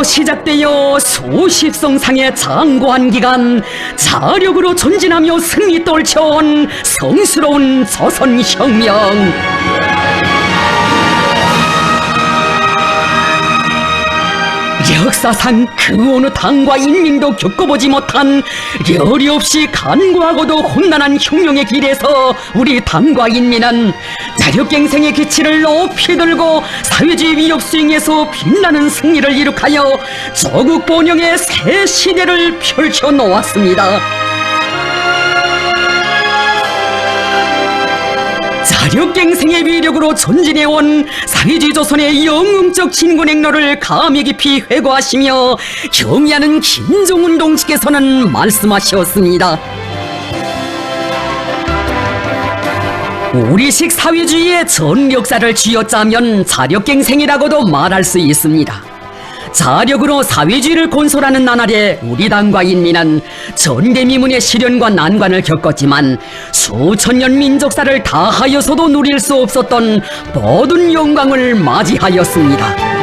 시작되어 수십 성상의 장고한 기간 자력으로 전진하며 승리 떨쳐온 성스러운 조선혁명. 역사상 그 어느 당과 인민도 겪어보지 못한 열이 없이 간구하고도 험난한 혁명의 길에서 우리 당과 인민은 자력갱생의 기치를 높이 들고 사회주의 위협 수행에서 빛나는 승리를 이룩하여 조국 번영의 새 시대를 펼쳐놓았습니다. 자력갱생의 위력으로 전진해온 사회주의 조선의 영웅적 진군 행로를 감히 깊이 회고하시며 경의하는 김정은 동지께서는 말씀하셨습니다. 우리식 사회주의의 전 역사를 쥐어짜면 자력갱생이라고도 말할 수 있습니다. 자력으로 사회주의를 건설하는 나날에 우리 당과 인민은 전대미문의 시련과 난관을 겪었지만 수천 년 민족사를 다하여서도 누릴 수 없었던 모든 영광을 맞이하였습니다.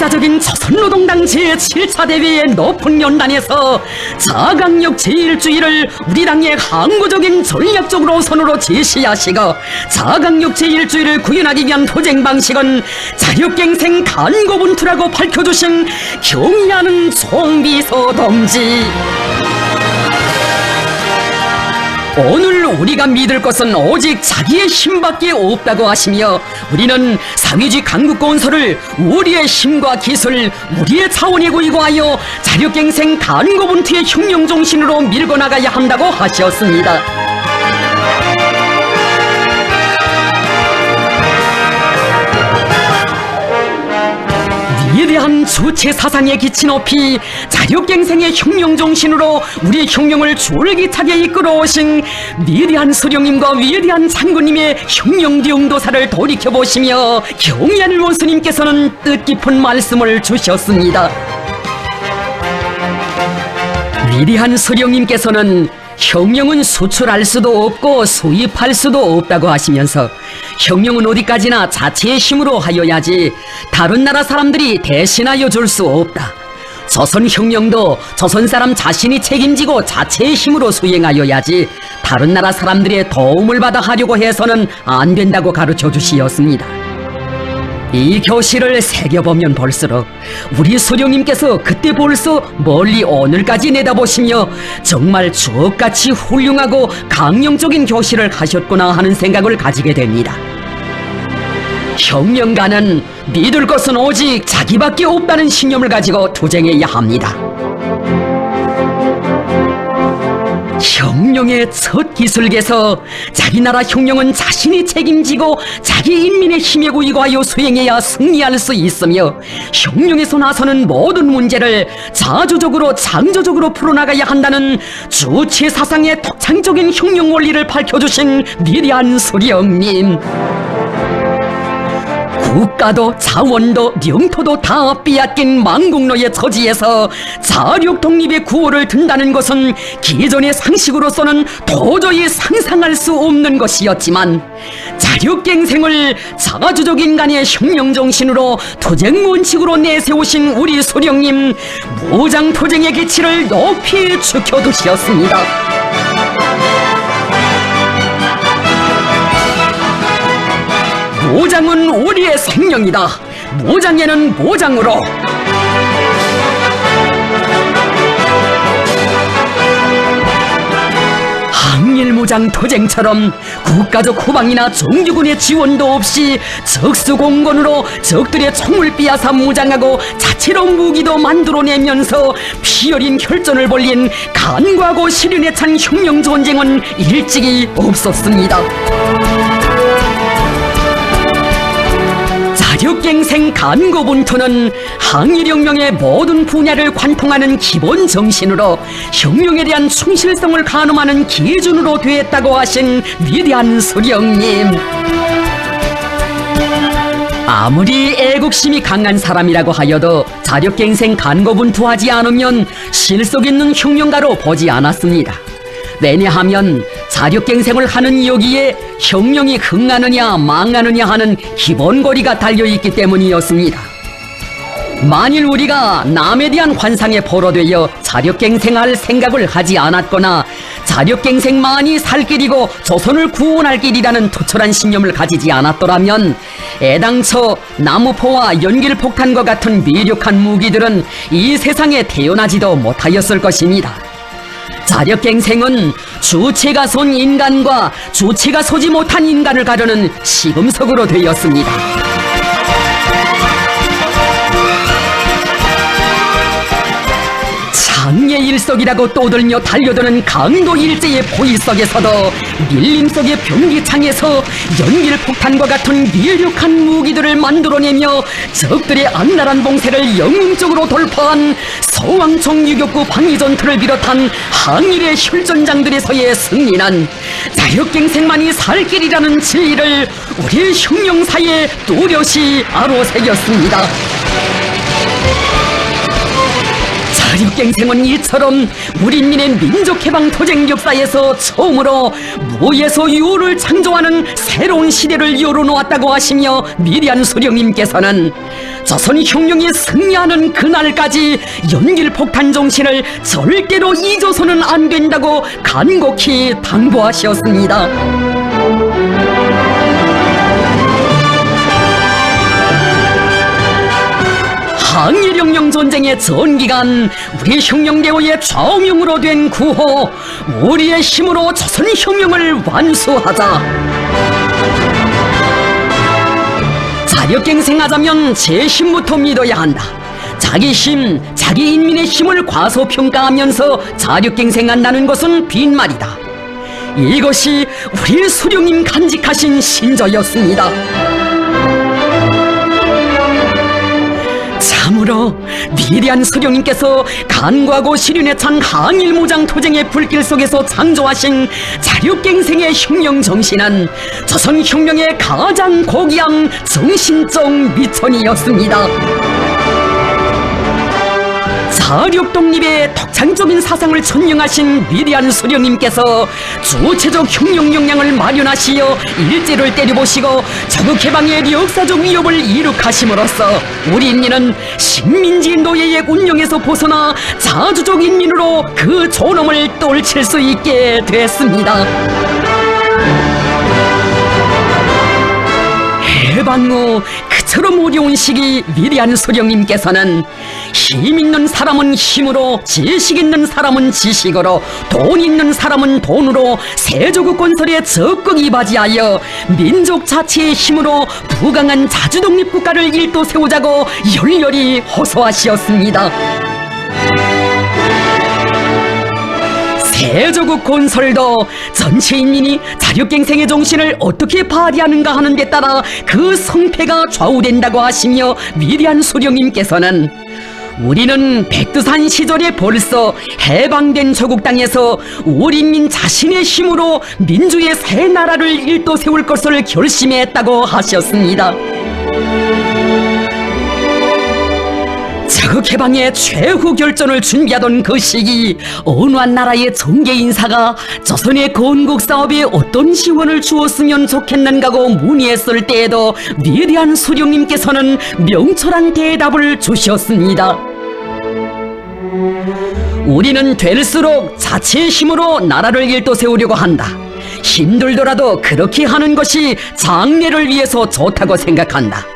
역사적인 조선노동당 제7차 대회의 높은 연단에서 자강력 제1주의를 우리 당의 항구적인 전략적 노선으로 제시하시고 자강력 제1주의를 구현하기 위한 도쟁 방식은 자력갱생 간고분투라고 밝혀주신 경의하는 송비서 동지. 오늘 우리가 믿을 것은 오직 자기의 힘밖에 없다고 하시며 우리는 사회주의 강국 건설을 우리의 힘과 기술, 우리의 자원에 구이고하여 자력갱생 간고분투의 혁명 정신으로 밀고 나가야 한다고 하셨습니다. 위대한 주체 사상에 기치 높이 자력갱생의 혁명 정신으로 우리 혁명을 졸기차게 이끌어오신 위대한 수령님과 위대한 장군님의 혁명 영도사를 돌이켜보시며 경의하는 원수님께서는 뜻깊은 말씀을 주셨습니다. 위대한 수령님께서는 혁명은 수출할 수도 없고 수입할 수도 없다고 하시면서 혁명은 어디까지나 자체의 힘으로 하여야지 다른 나라 사람들이 대신하여 줄 수 없다. 조선혁명도 조선 사람 자신이 책임지고 자체의 힘으로 수행하여야지 다른 나라 사람들의 도움을 받아 하려고 해서는 안 된다고 가르쳐 주시었습니다. 이 교실을 새겨보면 볼수록 우리 수령님께서 그때 벌써 멀리 오늘까지 내다보시며 정말 주옥같이 훌륭하고 강령적인 교실을 하셨구나 하는 생각을 가지게 됩니다. 혁명가는 믿을 것은 오직 자기밖에 없다는 신념을 가지고 투쟁해야 합니다. 혁명의 첫 기술께서 자기 나라 혁명은 자신이 책임지고 자기 인민의 힘에 구이고하여 수행해야 승리할 수 있으며 혁명에서 나서는 모든 문제를 자주적으로 창조적으로 풀어나가야 한다는 주체 사상의 독창적인 혁명 원리를 밝혀주신 위대한 수령님. 국가도 자원도 영토도 다 빼앗긴 망국노의 처지에서 자력 독립의 구호를 든다는 것은 기존의 상식으로서는 도저히 상상할 수 없는 것이었지만 자력갱생을 자주적 인간의 혁명정신으로 투쟁 원칙으로 내세우신 우리 수령님, 무장투쟁의 기치를 높이 지켜두셨습니다. 무장은 우리의 생명이다. 무장에는 무장으로. 항일무장 투쟁처럼 국가적 후방이나 정규군의 지원도 없이 적수공권으로 적들의 총을 빼앗아 무장하고 자체로 무기도 만들어내면서 피어린 혈전을 벌린 간과하고 시련에 찬 혁명전쟁은 일찍이 없었습니다. 자력갱생 간고분투는 항일혁명의 모든 분야를 관통하는 기본 정신으로 혁명에 대한 충실성을 가늠하는 기준으로 되었다고 하신 위대한 수령님. 아무리 애국심이 강한 사람이라고 하여도 자력갱생 간고분투하지 않으면 실속 있는 혁명가로 보지 않았습니다. 왜냐하면 자력갱생을 하는 여기에 혁명이 흥하느냐 망하느냐 하는 기본고리가 달려있기 때문이었습니다. 만일 우리가 남에 대한 환상에 포로되어 자력갱생할 생각을 하지 않았거나 자력갱생만이 살 길이고 조선을 구원할 길이라는 투철한 신념을 가지지 않았더라면 애당초 나무포와 연길폭탄과 같은 미력한 무기들은 이 세상에 태어나지도 못하였을 것입니다. 자력갱생은 주체가 선 인간과 주체가 서지 못한 인간을 가르는 시금석으로 되었습니다. 장예일석이라고 떠들며 달려드는 강도 일제의 포위 속에서도 밀림 속의 병기창에서 연길폭탄과 같은 미력한 무기들을 만들어내며 적들의 악랄한 봉쇄를 영웅적으로 돌파한 서왕청 유격구 방위전투를 비롯한 항일의 혈전장들에서의 승리는 자력갱생만이 살 길이라는 진리를 우리 혁명사에 뚜렷이 아로새겼습니다. 자력갱생은 이처럼 우리 인민의 민족해방투쟁 역사에서 처음으로 무에서 유를 창조하는 새로운 시대를 열어놓았다고 하시며 위대한 수령님께서는 조선혁명이 승리하는 그날까지 연길폭탄 정신을 절대로 잊어서는 안 된다고 간곡히 당부하셨습니다. 항일혁명 전쟁의 전기간 우리 혁명대오의 좌우명으로 된 구호, 우리의 힘으로 조선혁명을 완수하자. 자력갱생하자면 제 힘부터 믿어야 한다. 자기 힘, 자기 인민의 힘을 과소평가하면서 자력갱생한다는 것은 빈말이다. 이것이 우리 수령님 간직하신 신조였습니다. 참으로 위대한 수령님께서 간과하고 시륜에 찬 항일무장 투쟁의 불길 속에서 창조하신 자력갱생의 혁명 정신은 조선혁명의 가장 고귀한 정신적 미천이었습니다. 자력 독립의 독창적인 사상을 천명하신 위대한 수령님께서 주체적 혁명 역량을 마련하시어 일제를 때려보시고 조국 해방의 역사적 위협을 이룩하심으로써 우리 인민은 식민지 노예의 운영에서 벗어나 자주적 인민으로 그 존엄을 떨칠 수 있게 됐습니다. 해방 후 그처럼 어려운 시기 위대한 수령님께서는 힘 있는 사람은 힘으로, 지식 있는 사람은 지식으로, 돈 있는 사람은 돈으로 세조국 건설에 적극 이바지하여 민족 자치의 힘으로 부강한 자주독립국가를 일도 세우자고 열렬히 호소하시었습니다. 세조국 건설도 전체 인민이 자력갱생의 정신을 어떻게 발휘하는가 하는 데 따라 그 성패가 좌우된다고 하시며 위대한 수령님께서는 우리는 백두산 시절에 벌써 해방된 조국 땅에서 우리 인민 자신의 힘으로 민주의 새 나라를 일도 세울 것을 결심했다고 하셨습니다. 조국 해방의 최후 결전을 준비하던 그 시기 어느 한 나라의 정계 인사가 조선의 건국 사업에 어떤 지원을 주었으면 좋겠는가고 문의했을 때에도 위대한 수령님께서는 명철한 대답을 주셨습니다. 우리는 될수록 자체의 힘으로 나라를 일도 세우려고 한다. 힘들더라도 그렇게 하는 것이 장래를 위해서 좋다고 생각한다.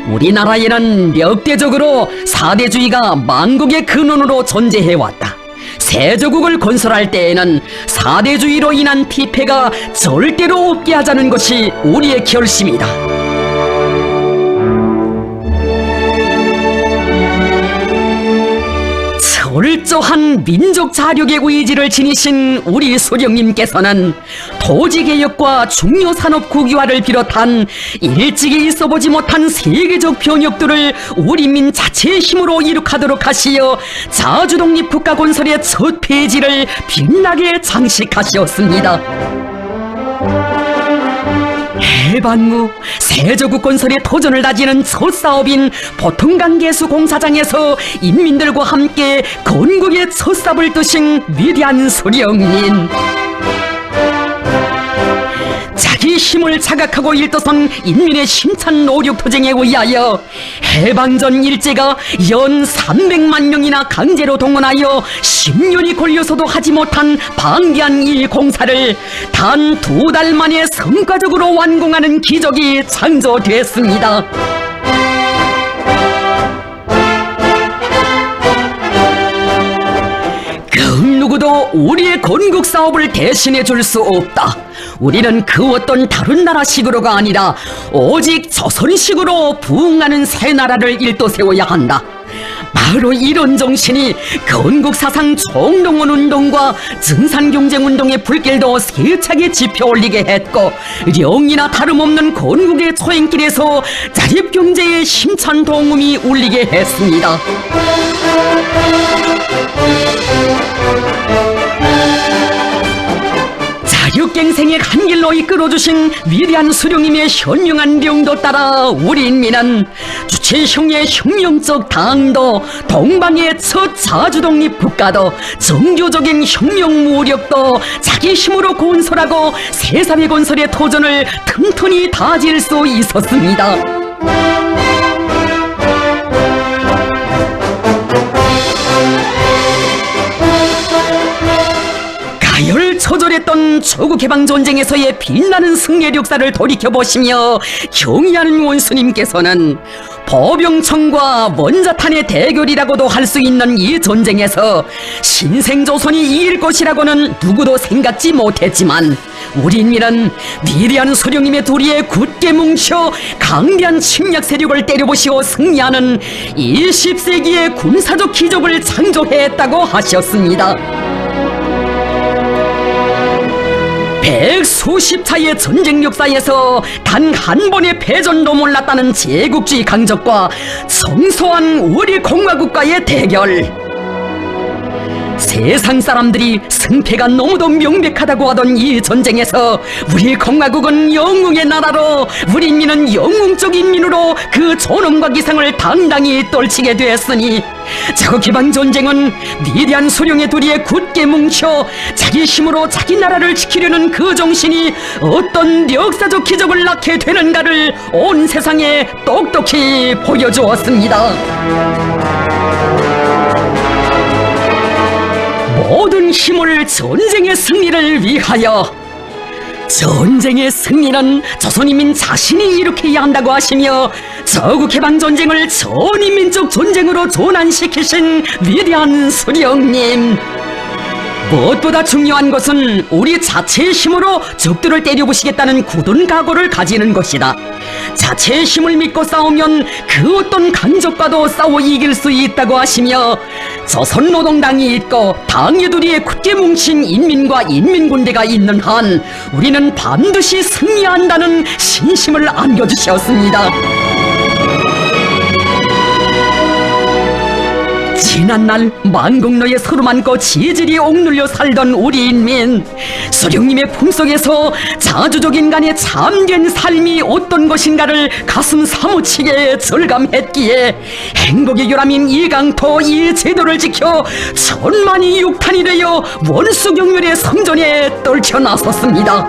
우리나라에는 역대적으로 사대주의가 만국의 근원으로 존재해왔다. 세조국을 건설할 때에는 사대주의로 인한 피폐가 절대로 없게 하자는 것이 우리의 결심이다. 철저한 강한 민족 자력의 의지를 지니신 우리 소령님께서는 토지개혁과 중요산업 국유화를 비롯한 일찍이 있어보지 못한 세계적 변혁들을 우리 민 자체의 힘으로 이룩하도록 하시어 자주독립 국가 건설의 첫 페이지를 빛나게 장식하시었습니다. 해방 후 세조국 건설의 도전을 다지는 첫 사업인 보통강개수 공사장에서 인민들과 함께 건국의 첫 삽을 뜨신 위대한 소령님, 자기 힘을 자각하고 일떠선 인민의 힘찬 노력 투쟁에 의하여 해방전 일제가 연 300만 명이나 강제로 동원하여 10년이 걸려서도 하지 못한 방대한 이 공사를 단 2달 만에 성과적으로 완공하는 기적이 창조됐습니다. 그 누구도 우리의 건국 사업을 대신해 줄 수 없다. 우리는 그 어떤 다른 나라식으로가 아니라 오직 조선식으로 부흥하는 새 나라를 일떠세워야 한다. 바로 이런 정신이 건국사상 총동원운동과 증산경쟁운동의 불길도 세차게 지펴올리게 했고, 영이나 다름없는 건국의 초행길에서 자립경제의 힘찬 동음이 울리게 했습니다. 자력갱생의 한 길로 이끌어주신 위대한 수령님의 현명한 명도 따라 우리 인민은 주체형의 혁명적 당도, 동방의 첫 자주독립 국가도, 정교적인 혁명 무력도 자기 힘으로 건설하고 세상의 건설의 도전을 튼튼히 다질 수 있었습니다. 가열처절했던 조국해방전쟁에서의 빛나는 승리의 역사를 돌이켜보시며 경의하는 원수님께서는 보병청과 원자탄의 대결이라고도 할 수 있는 이 전쟁에서 신생조선이 이길 것이라고는 누구도 생각지 못했지만, 우리 인민은 위대한 소령님의 도리에 굳게 뭉쳐 강대한 침략 세력을 때려부시고 승리하는 20세기의 군사적 기적을 창조했다고 하셨습니다. 백수십 차의 전쟁 역사에서 단 한 번의 패전도 몰랐다는 제국주의 강적과 성소한 우리 공화국과의 대결. 세상 사람들이 승패가 너무도 명백하다고 하던 이 전쟁에서 우리 공화국은 영웅의 나라로, 우리 인민은 영웅적 인민으로 그 존엄과 기상을 당당히 떨치게 되었으니, 자국해방전쟁은 위대한 소령의 도리에 굳게 뭉쳐 자기 힘으로 자기 나라를 지키려는 그 정신이 어떤 역사적 기적을 낳게 되는가를 온 세상에 똑똑히 보여주었습니다. 모든 힘을 전쟁의 승리를 위하여. 전쟁의 승리는 조선인민 자신이 일으켜야 한다고 하시며 조국해방전쟁을 전인민족 전쟁으로 전환시키신 위대한 수령님, 무엇보다 중요한 것은 우리 자체의 힘으로 적들을 때려부시겠다는 굳은 각오를 가지는 것이다. 자체의 힘을 믿고 싸우면 그 어떤 강적과도 싸워 이길 수 있다고 하시며, 조선노동당이 있고 당의 도리에 굳게 뭉친 인민과 인민군대가 있는 한 우리는 반드시 승리한다는 신심을 안겨주셨습니다. 지난날 만국노에 서로 많고 지질이 옥눌려 살던 우리 인민, 소령님의 품속에서 자주적 인간의 참된 삶이 어떤 것인가를 가슴 사무치게 절감했기에 행복의 결함인 이 강토 이 제도를 지켜 천만이 육탄이 되어 원수경멸의 성전에 떨쳐나섰습니다.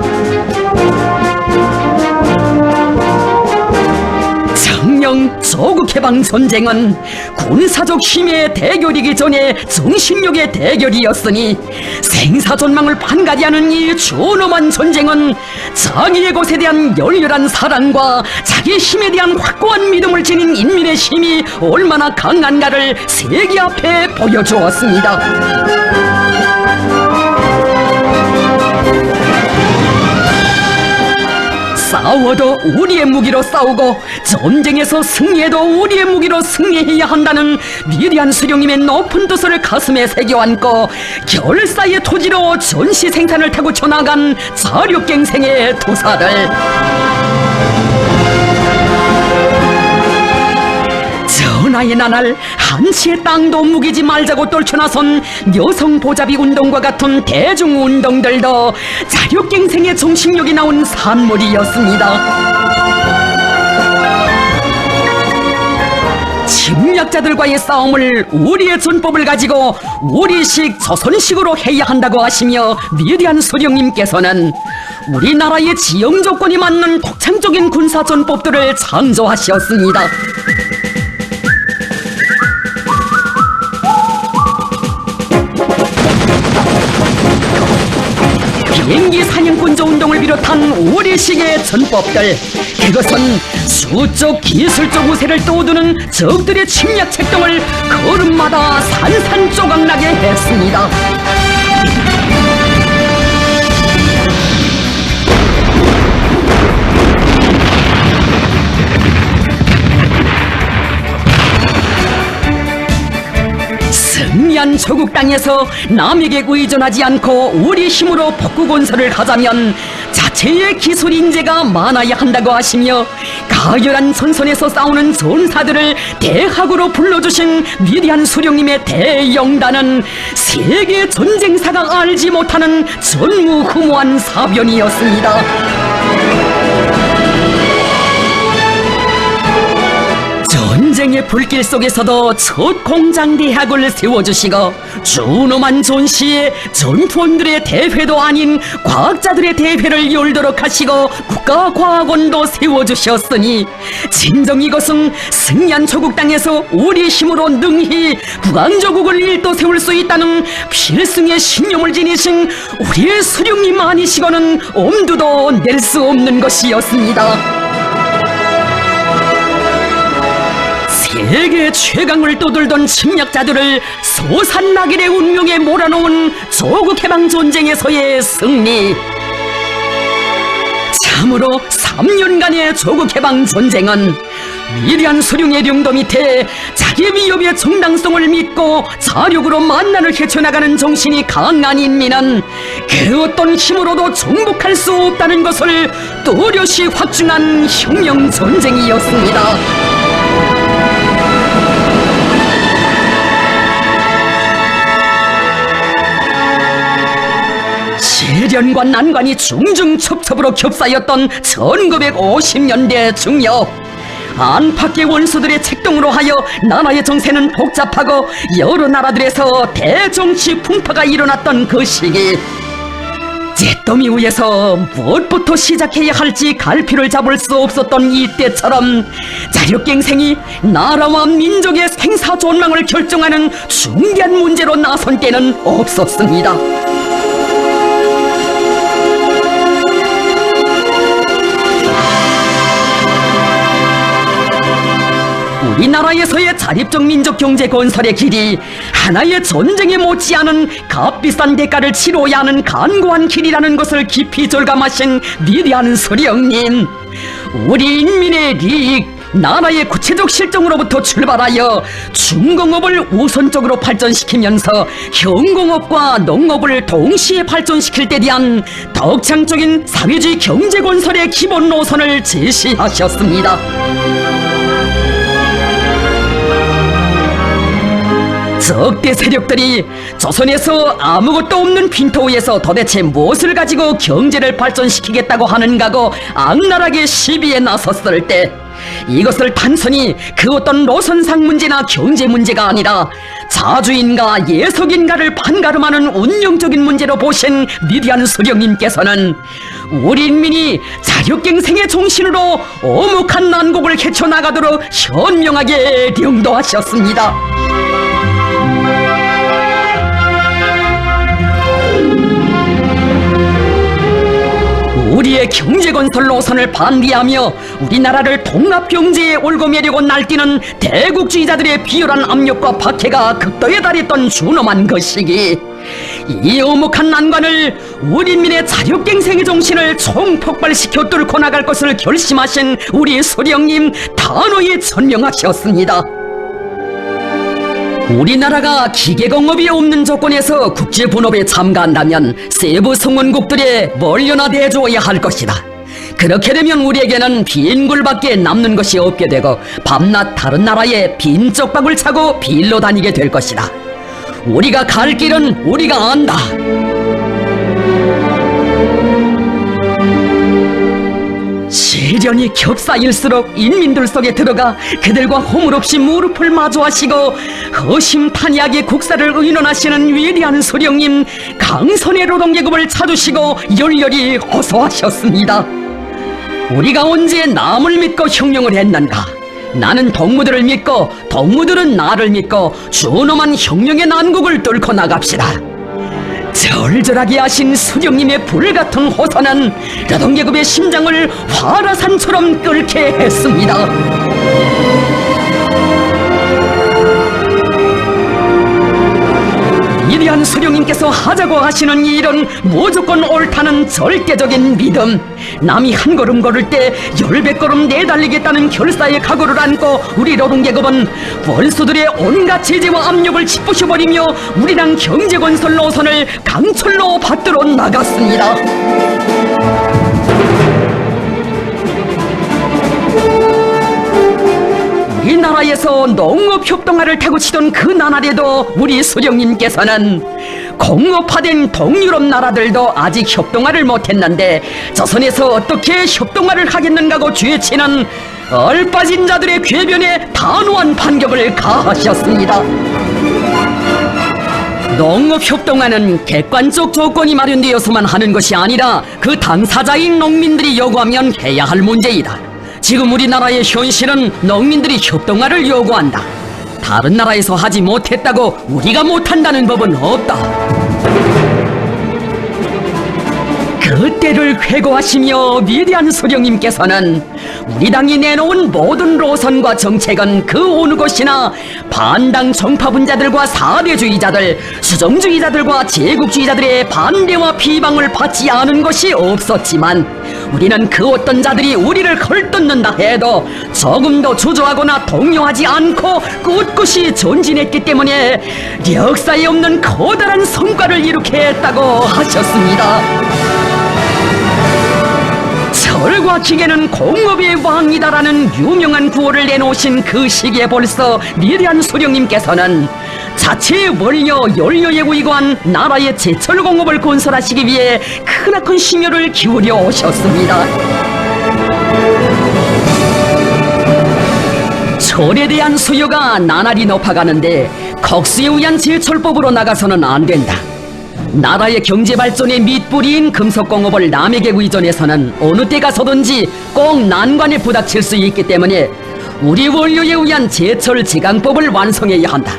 정령 조국해방전쟁은 군사적 힘의 대결이기 전에 정신력의 대결이었으니, 생사존망을 판가리하는 이 존엄한 전쟁은 자기의 것에 대한 열렬한 사랑과 자기 힘에 대한 확고한 믿음을 지닌 인민의 힘이 얼마나 강한가를 세계 앞에 보여주었습니다. 싸워도 우리의 무기로 싸우고 전쟁에서 승리해도 우리의 무기로 승리해야 한다는 위대한 수령님의 높은 뜻을 가슴에 새겨 안고 결사의 토지로 전시 생산을 타고쳐 나간 자력갱생의 도사들. 전하의 나날 한치의 땅도 무기지 말자고 떨쳐나선 여성 보잡이 운동과 같은 대중운동들도 자력갱생의 정신력이 나온 산물이었습니다. 침략자들과의 싸움을 우리의 전법을 가지고 우리식 조선식으로 해야 한다고 하시며 위대한 수령님께서는 우리나라의 지형 조건이 맞는 독창적인 군사 전법들을 창조하셨습니다. 비행기 사냥꾼조 운동을 비롯한 우리식의 전법들, 그것은 수적 기술적 우세를 떠오드는 적들의 침략 책동을 걸음마다 산산조각나게 했습니다. 승리한 조국 땅에서 남에게 의존하지 않고 우리 힘으로 복구 건설을 하자면 자체의 기술 인재가 많아야 한다고 하시며 가열한 전선에서 싸우는 전사들을 대학으로 불러주신 위대한 수령님의 대영단은 세계 전쟁사가 알지 못하는 전무후무한 사변이었습니다. 전쟁의 불길 속에서도 첫 공장대학을 세워주시고 준엄한 전시에 전투원들의 대회도 아닌 과학자들의 대회를 열도록 하시고 국가과학원도 세워주셨으니 진정 이것은 승리한 조국 땅에서 우리 힘으로 능히 국왕조국을 일도 세울 수 있다는 필승의 신념을 지니신 우리의 수령님 아니시고는 엄두도 낼 수 없는 것이었습니다. 세계 최강을 떠돌던 침략자들을 소산나길의 운명에 몰아넣은 조국해방전쟁에서의 승리. 참으로 3년간의 조국해방전쟁은 위대한 수령의 령도 밑에 자기 위협의 정당성을 믿고 자력으로 만난을 헤쳐나가는 정신이 강한 인민은 그 어떤 힘으로도 정복할 수 없다는 것을 또렷이 확증한 혁명전쟁이었습니다. 시련과 난관이 중중첩첩으로 겹싸였던 1950년대 중엽, 안팎의 원수들의 책동으로 하여 나라의 정세는 복잡하고 여러 나라들에서 대정치 풍파가 일어났던 그 시기, 잿더미 위에서 무엇부터 시작해야 할지 갈피를 잡을 수 없었던 이때처럼 자력갱생이 나라와 민족의 생사존망을 결정하는 중대한 문제로 나선 때는 없었습니다. 우리나라에서의 자립적 민족 경제 건설의 길이 하나의 전쟁에 못지않은 값비싼 대가를 치러야 하는 간고한 길이라는 것을 깊이 절감하신 위대한 수령님, 우리 인민의利益, 나라의 구체적 실정으로부터 출발하여 중공업을 우선적으로 발전시키면서 현공업과 농업을 동시에 발전시킬 때 대한 덕창적인 사회주의 경제 건설의 기본 노선을 제시하셨습니다. 적대 세력들이 조선에서 아무것도 없는 빈토위에서 도대체 무엇을 가지고 경제를 발전시키겠다고 하는가고 악랄하게 시비에 나섰을 때, 이것을 단순히 그 어떤 노선상 문제나 경제 문제가 아니라 자주인가 예석인가를 판가름하는 운영적인 문제로 보신 위대한 수령님께서는 우리 인민이 자력갱생의 정신으로 어묵한 난국을 헤쳐나가도록 현명하게 령도하셨습니다. 우리의 경제건설 노선을 반대하며 우리나라를 통합경제에 올고매려고 날뛰는 대국주의자들의 비열한 압력과 박해가 극도에 달했던 준엄한 그 시기, 이 엄혹한 난관을 우리 민의 자력갱생의 정신을 총폭발시켜 뚫고 나갈 것을 결심하신 우리 소령님 단호히 천명하셨습니다. 우리나라가 기계공업이 없는 조건에서 국제분업에 참가한다면 세부 성원국들에 멀려나 대줘야 할 것이다. 그렇게 되면 우리에게는 빈 굴밖에 남는 것이 없게 되고 밤낮 다른 나라에 빈 쪽박을 차고 빌러 다니게 될 것이다. 우리가 갈 길은 우리가 안다. 시련이 겹사일수록 인민들 속에 들어가 그들과 허물없이 무릎을 마주하시고 허심탄회하게 국사를 의논하시는 위대한 소령님, 강선의 노동계급을 찾으시고 열렬히 호소하셨습니다. 우리가 언제 남을 믿고 형용을 했는가? 나는 동무들을 믿고 동무들은 나를 믿고 준엄한 형령의 난국을 뚫고 나갑시다. 절절하게 하신 수령님의 불같은 호소는 노동계급의 심장을 화라산처럼 끓게 했습니다. 위대한 수령님께서 하자고 하시는 이 일은 무조건 옳다는 절대적인 믿음, 남이 한 걸음 걸을 때 10배걸음 내달리겠다는 결사의 각오를 안고 우리 노동계급은 원수들의 온갖 제재와 압력을 짓부셔버리며 우리랑 경제건설 노선을 강철로 받들어 나갔습니다. 우리나라에서 농업협동화를 타고 치던 그 나날에도 우리 수령님께서는 공업화된 동유럽 나라들도 아직 협동화를 못했는데 조선에서 어떻게 협동화를 하겠는가고 죄치는 얼빠진 자들의 궤변에 단호한 반격을 가하셨습니다. 농업협동화는 객관적 조건이 마련되어서만 하는 것이 아니라 그 당사자인 농민들이 요구하면 해야 할 문제이다. 지금 우리나라의 현실은 농민들이 협동화를 요구한다. 다른 나라에서 하지 못했다고 우리가 못한다는 법은 없다. 그때를 회고하시며 위대한 소령님께서는 우리 당이 내놓은 모든 노선과 정책은 그 어느 것이나 반당 정파분자들과 사대주의자들, 수정주의자들과 제국주의자들의 반대와 비방을 받지 않은 것이 없었지만 우리는 그 어떤 자들이 우리를 헐뜯는다 해도 조금도 주저하거나 동요하지 않고 꿋꿋이 전진했기 때문에 역사에 없는 커다란 성과를 이루게 했다고 하셨습니다. 철과 기계는 공업의 왕이다라는 유명한 구호를 내놓으신 그 시기에 벌써 위대한 소령님께서는 자체 원료 연료에 의거한 나라의 제철 공업을 건설하시기 위해 크나큰 심혈을 기울여 오셨습니다. 철에 대한 수요가 나날이 높아가는데 국수에 의한 제철법으로 나가서는 안 된다. 나라의 경제 발전의 밑뿌리인 금속공업을 남에게 의존해서는 어느 때 가서든지 꼭 난관에 부닥칠 수 있기 때문에 우리 원료에 의한 제철 제강법을 완성해야 한다.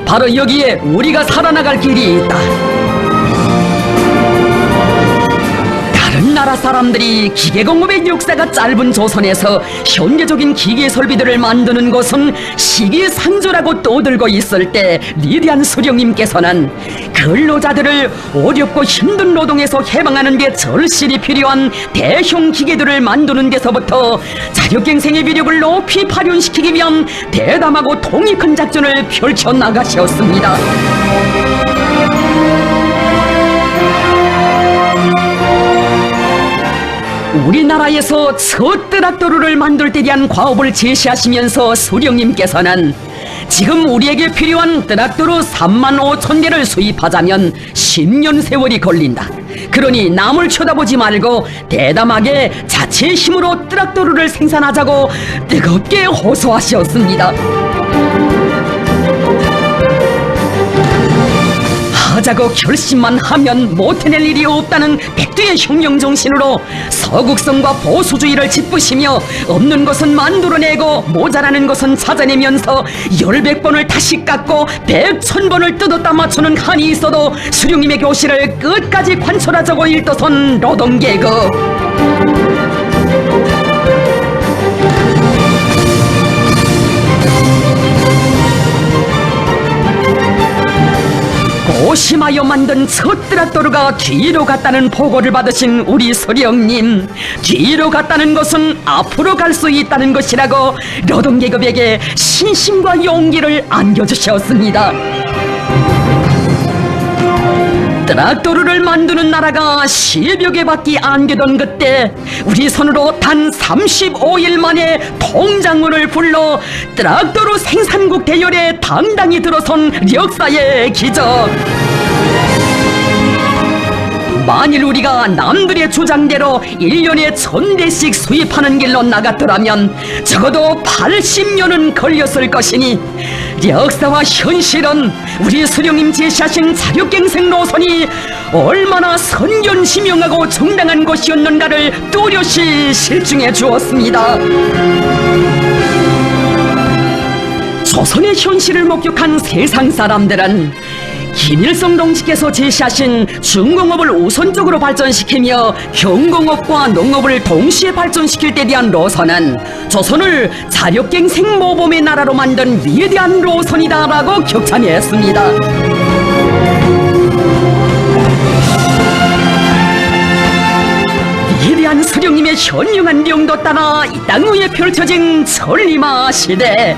바로 여기에 우리가 살아나갈 길이 있다. 다른 나라 사람들이 기계공업의 역사가 짧은 조선에서 현대적인 기계 설비들을 만드는 것은 시기상조라고 떠들고 있을 때 위대한 수령님께서는 근로자들을 어렵고 힘든 노동에서 해방하는 데 절실히 필요한 대형 기계들을 만드는 데서부터 자력갱생의 위력을 높이 발현시키기 위한 대담하고 통익한 작전을 펼쳐나가셨습니다. 우리나라에서 첫 트랙터를 만들 때 대한 과업을 제시하시면서 수령님께서는 지금 우리에게 필요한 트랙터로 35,000개를 수입하자면 10년 세월이 걸린다. 그러니 남을 쳐다보지 말고 대담하게 자체의 힘으로 트랙터를 생산하자고 뜨겁게 호소하셨습니다. 하자고 결심만 하면 못해낼 일이 없다는 백두의 혁명 정신으로 서국성과 보수주의를 짓부시며 없는 것은 만들어내고 모자라는 것은 찾아내면서 10백번을 다시 깎고 100,000번을 뜯었다 맞추는 한이 있어도 수령님의 교실을 끝까지 관철하자고 일떠선 노동계급. 의심하여 만든 첫 트락토르가 뒤로 갔다는 보고를 받으신 우리 소령님, 뒤로 갔다는 것은 앞으로 갈 수 있다는 것이라고 노동계급에게 신심과 용기를 안겨주셨습니다. 트락토르를 만드는 나라가 10여 개밖에 안 되던 그때 우리 손으로 단 35일 만에 통장군을 불러 트락토르 생산국 대열에 당당히 들어선 역사의 기적. 만일 우리가 남들의 주장대로 1년에 1000대씩 수입하는 길로 나갔더라면 적어도 80년은 걸렸을 것이니 역사와 현실은 우리 수령님 제시하신 자력갱생 노선이 얼마나 선견지명하고 정당한 것이었는가를 뚜렷이 실증해 주었습니다. 조선의 현실을 목격한 세상 사람들은 김일성 동지께서 제시하신 중공업을 우선적으로 발전시키며 경공업과 농업을 동시에 발전시킬 때 대한 노선은 조선을 자력갱생 모범의 나라로 만든 위대한 노선이다라고 격찬했습니다. 위대한 수령님의 현명한 명도 따라 이 땅 위에 펼쳐진 천리마 시대.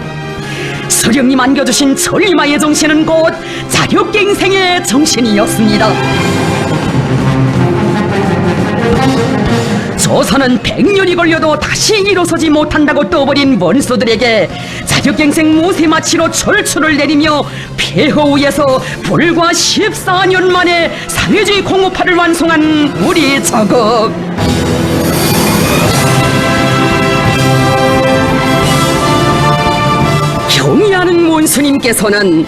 수령님 안겨주신 천리마의 정신은 곧 자력갱생의 정신이었습니다. 조선은 100년이 걸려도 다시 일어서지 못한다고 떠버린 원수들에게 자력갱생 모세마치로 철출을 내리며 폐허 위에서 불과 14년 만에 사회주의 공업화를 완성한 우리 조국. 경의하는 문수님께서는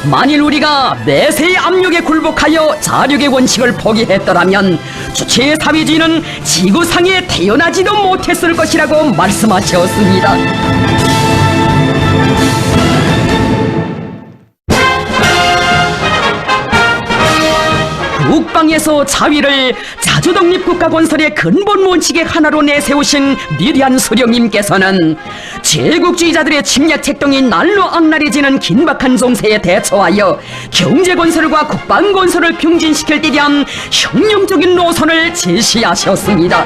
만일 우리가 매세의 압력에 굴복하여 자력의 원칙을 포기했더라면 주체의 사회주의는 지구상에 태어나지도 못했을 것이라고 말씀하셨습니다. 국방에서 자위를 자주독립국가 건설의 근본 원칙의 하나로 내세우신 위대한 수령님께서는 제국주의자들의 침략 책동이 날로 악랄해지는 긴박한 정세에 대처하여 경제건설과 국방건설을 병진시킬 때 대한 혁명적인 노선을 제시하셨습니다.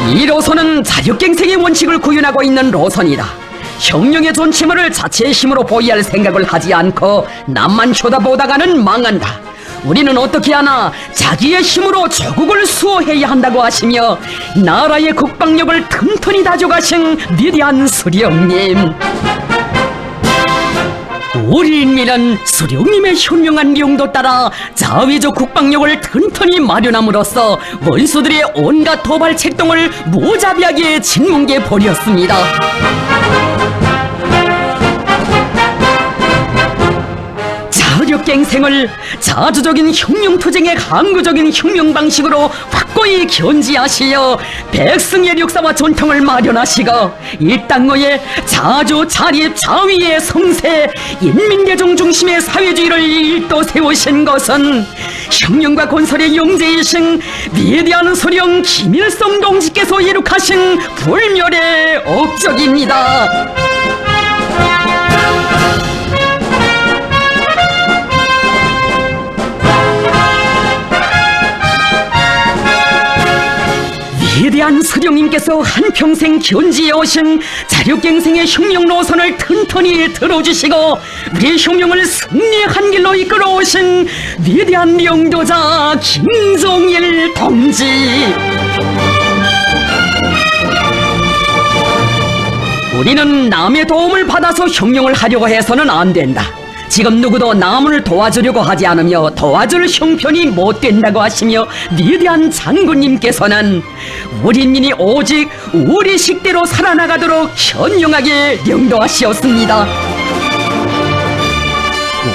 이 노선은 자력갱생의 원칙을 구현하고 있는 노선이다. 혁명의 존치물을 자체의 힘으로 보유할 생각을 하지 않고 남만 쳐다보다가는 망한다. 우리는 어떻게 하나 자기의 힘으로 조국을 수호해야 한다고 하시며 나라의 국방력을 튼튼히 다져가신 위대한 수령님. 우리 인민은 수령님의 현명한 명도 따라 자위적 국방력을 튼튼히 마련함으로써 원수들의 온갖 도발 책동을 무자비하게 짓뭉개 버렸습니다. 자력갱생을 자주적인 혁명투쟁의 항구적인 혁명 방식으로 확고히 견지하시어 백승의 역사와 전통을 마련하시고 이 땅의 자주 자립 자위의 성세 인민대중 중심의 사회주의를 일도 세우신 것은 혁명과 건설의 영재이신 위대한 소령 김일성 동지께서 이룩하신 불멸의 업적입니다. 위대한 수령님께서 한평생 견지해 오신 자력갱생의 혁명 노선을 튼튼히 들어주시고 우리의 혁명을 승리의 한 길로 이끌어 오신 위대한 명도자 김정일 동지. 우리는 남의 도움을 받아서 혁명을 하려고 해서는 안 된다. 지금 누구도 남을 도와주려고 하지 않으며 도와줄 형편이 못 된다고 하시며 위대한 장군님께서는 우리 인민이 오직 우리 식대로 살아나가도록 현명하게 명도하시었습니다.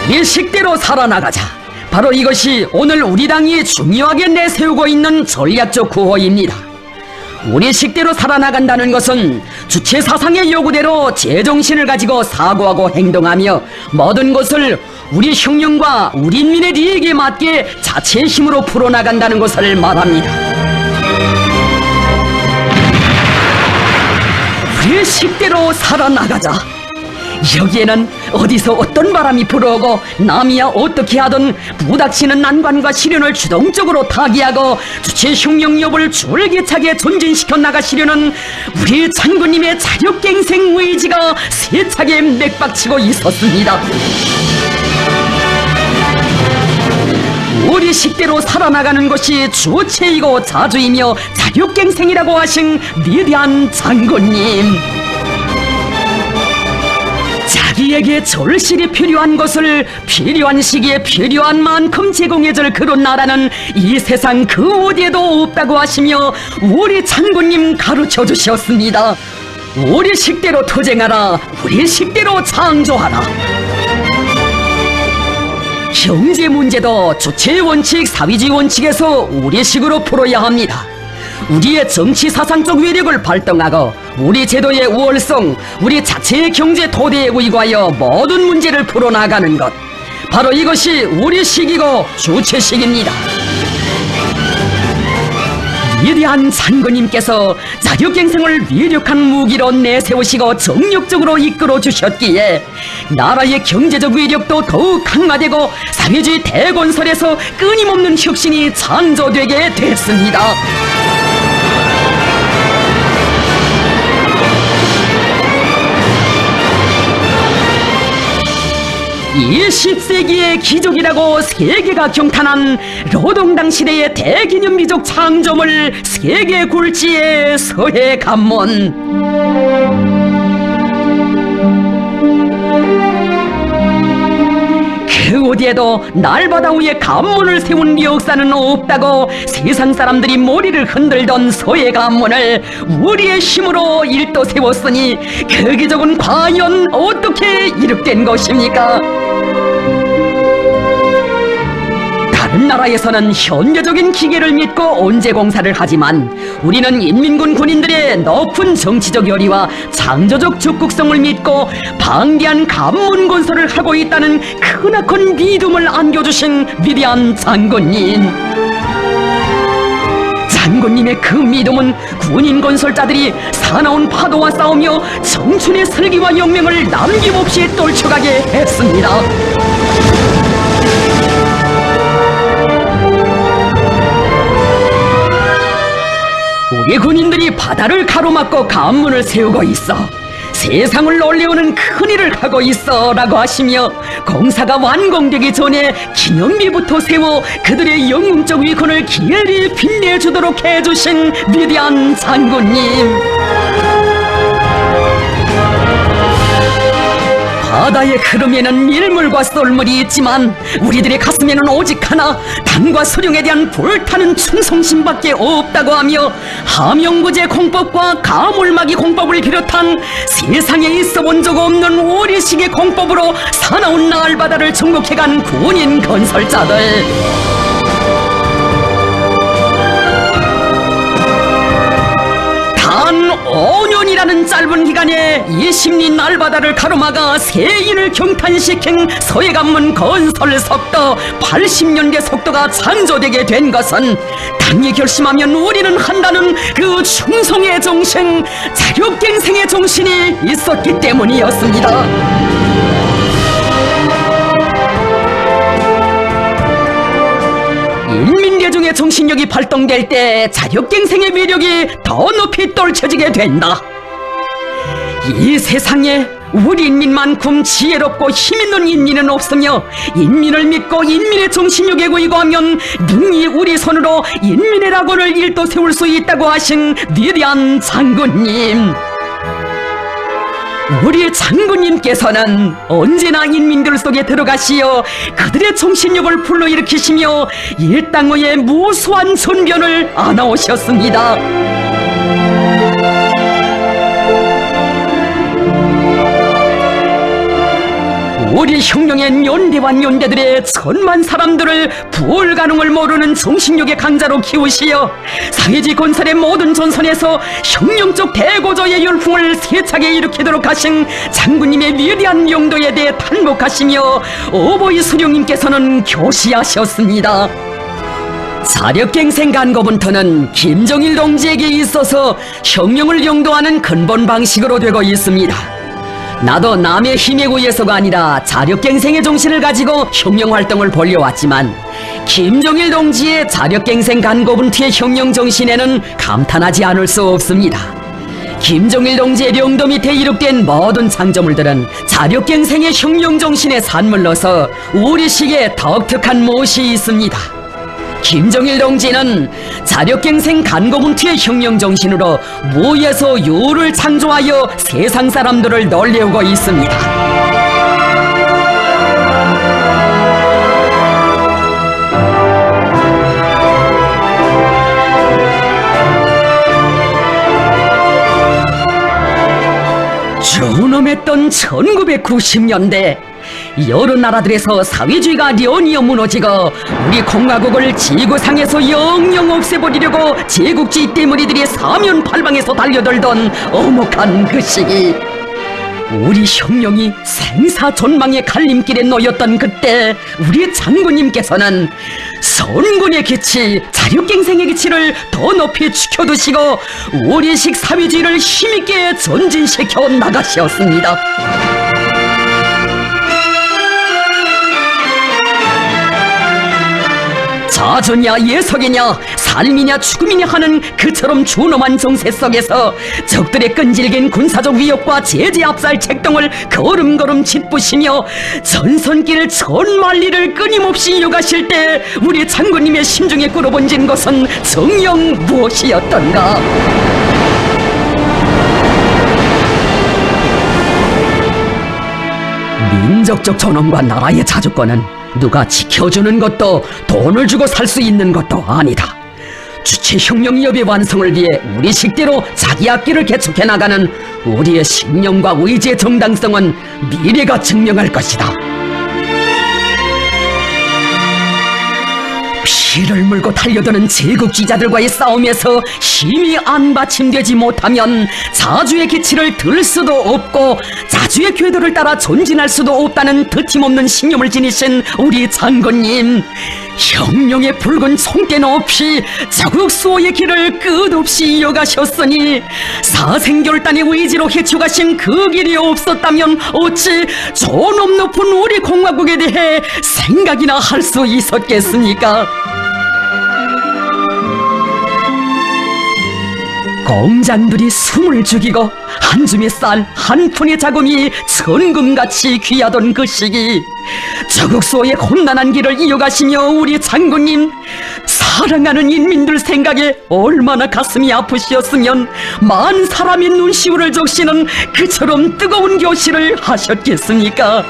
우리 식대로 살아나가자. 바로 이것이 오늘 우리 당이 중요하게 내세우고 있는 전략적 구호입니다. 우리 식대로 살아나간다는 것은 주체 사상의 요구대로 제정신을 가지고 사고하고 행동하며 모든 것을 우리 혁명과 우리 인민의利益에 맞게 자체의 힘으로 풀어나간다는 것을 말합니다. 우리 식대로 살아나가자. 여기에는 어디서 어떤 바람이 불어오고 남이야 어떻게 하든 부닥치는 난관과 시련을 주동적으로 타개하고 주체 흉령엽을 줄기차게 전진시켜 나가시려는 우리 장군님의 자력갱생 의지가 세차게 맥박치고 있었습니다. 우리 식대로 살아나가는 것이 주체이고 자주이며 자력갱생이라고 하신 위대한 장군님. 자기에게 절실히 필요한 것을 필요한 시기에 필요한 만큼 제공해줄 그런 나라는 이 세상 그 어디에도 없다고 하시며 우리 장군님 가르쳐 주셨습니다. 우리 식대로 투쟁하라. 우리 식대로 창조하라. 경제 문제도 주체의 원칙, 사회주의 원칙에서 우리식으로 풀어야 합니다. 우리의 정치 사상적 위력을 발동하고 우리 제도의 우월성, 우리 자체의 경제 토대에 의거하여 모든 문제를 풀어나가는 것, 바로 이것이 우리식이고 주체식입니다. 위대한 장군님께서 자력갱생을 위력한 무기로 내세우시고 정력적으로 이끌어 주셨기에 나라의 경제적 위력도 더욱 강화되고 사회주의 대건설에서 끊임없는 혁신이 창조되게 됐습니다. 이 10세기의 기적이라고 세계가 경탄한 노동당 시대의 대기념비적 창조물 세계 굴지의 서해 관문. 그 어디에도 날바다 위에 관문을 세운 역사는 없다고 세상 사람들이 머리를 흔들던 서해 관문을 우리의 힘으로 일도 세웠으니 그 기적은 과연 어떻게 이룩된 것입니까? 다른 나라에서는 현대적인 기계를 믿고 언제 공사를 하지만 우리는 인민군 군인들의 높은 정치적 열의와 창조적 적극성을 믿고 방대한 관문 건설을 하고 있다는 크나큰 믿음을 안겨주신 위대한 장군님. 장군님의 그 믿음은 군인 건설자들이 사나운 파도와 싸우며 청춘의 슬기와 영명을 남김없이 떨쳐가게 했습니다. 우리 군인들이 바다를 가로막고 관문을 세우고 있어 세상을 놀래우는 큰일을 하고 있어 라고 하시며 공사가 완공되기 전에 기념비부터 세워 그들의 영웅적 위권을 기어이 빛내주도록 해주신 위대한 장군님. 바다의 흐름에는 밀물과 썰물이 있지만 우리들의 가슴에는 오직 하나, 당과 수령에 대한 불타는 충성심밖에 없다고 하며 함영구제 공법과 가물막이 공법을 비롯한 세상에 있어 본 적 없는 우리식의 공법으로 사나운 날바다를 정복해간 군인 건설자들. 단 5년이라는 짧은 기간에 20리 날바다를 가로막아 세인을 경탄시킨 서해관문 건설 속도 80년대 속도가 창조되게 된 것은 당이 결심하면 우리는 한다는 그 충성의 정신, 자력갱생의 정신이 있었기 때문이었습니다. 인민대중의 정신력이 발동될 때 자력갱생의 위력이 더 높이 떨쳐지게 된다. 이 세상에 우리 인민만큼 지혜롭고 힘있는 인민은 없으며 인민을 믿고 인민의 정신력에 의거하면 능히 우리 손으로 인민의 낙원을 일도 세울 수 있다고 하신 위대한 장군님. 우리 장군님께서는 언제나 인민들 속에 들어가시어 그들의 정신력을 불러일으키시며 이 땅의 무수한 전변을 안아오셨습니다. 우리 혁명의 연대와 연대들의 천만 사람들을 불가능을 모르는 정신력의 강자로 키우시어 사회주의 건설의 모든 전선에서 혁명적 대고조의 열풍을 세차게 일으키도록 하신 장군님의 위대한 용도에 대해 탄복하시며 어버이 수령님께서는 교시하셨습니다. 자력갱생 간거부터는 김정일 동지에게 있어서 혁명을 영도하는 근본 방식으로 되고 있습니다. 나도 남의 힘에 의해서가 아니라 자력갱생의 정신을 가지고 혁명 활동을 벌여왔지만 김정일 동지의 자력갱생 간고분투의 혁명 정신에는 감탄하지 않을 수 없습니다. 김정일 동지의 명도 밑에 이룩된 모든 창조물들은 자력갱생의 혁명 정신에 산물러서 우리 시기에 독특한 무엇이 있습니다. 김정일 동지는 자력갱생 간고분투의 혁명 정신으로 무에서 유를 창조하여 세상 사람들을 놀래우고 있습니다. 존엄했던 1990년대 여러 나라들에서 사회주의가 련이어 무너지고 우리 공화국을 지구상에서 영영 없애버리려고 제국주의 때문이들이 사면팔방에서 달려들던 엄혹한 그 시기, 우리 혁명이 생사존망의 갈림길에 놓였던 그때 우리 장군님께서는 선군의 기치, 자력갱생의 기치를 더 높이 지켜두시고 우리식 사회주의를 힘있게 전진시켜 나가셨습니다. 자주냐 예석이냐 삶이냐 죽음이냐 하는 그처럼 준엄한 정세 속에서 적들의 끈질긴 군사적 위협과 제재 압살 책동을 걸음걸음 짓부시며 전선길 천만리를 끊임없이 이어가실 때 우리 장군님의 심중에 꿇어번진 것은 정녕 무엇이었던가. 민족적 존엄과 나라의 자주권은 누가 지켜주는 것도 돈을 주고 살 수 있는 것도 아니다. 주체혁명위협의 완성을 위해 우리 식대로 자기 앞길을 개척해 나가는 우리의 신념과 의지의 정당성은 미래가 증명할 것이다. 피를 물고 달려드는 제국주의자들과의 싸움에서 힘이 안 받침되지 못하면 자주의 기치를 들 수도 없고 자주의 궤도를 따라 전진할 수도 없다는 드팀없는 신념을 지니신 우리 장군님, 혁명의 붉은 총대 높이 자국 수호의 길을 끝없이 이어가셨으니 사생결단의 의지로 헤쳐가신 그 길이 없었다면 어찌 존엄 높은 우리 공화국에 대해 생각이나 할 수 있었겠습니까? 공장들이 숨을 죽이고 한 줌의 쌀, 한 푼의 자금이 천금같이 귀하던 그 시기, 저국수호의 곤란한 길을 이어가시며 우리 장군님, 사랑하는 인민들 생각에 얼마나 가슴이 아프시었으면 만 사람의 눈시울을 적시는 그처럼 뜨거운 교시를 하셨겠습니까?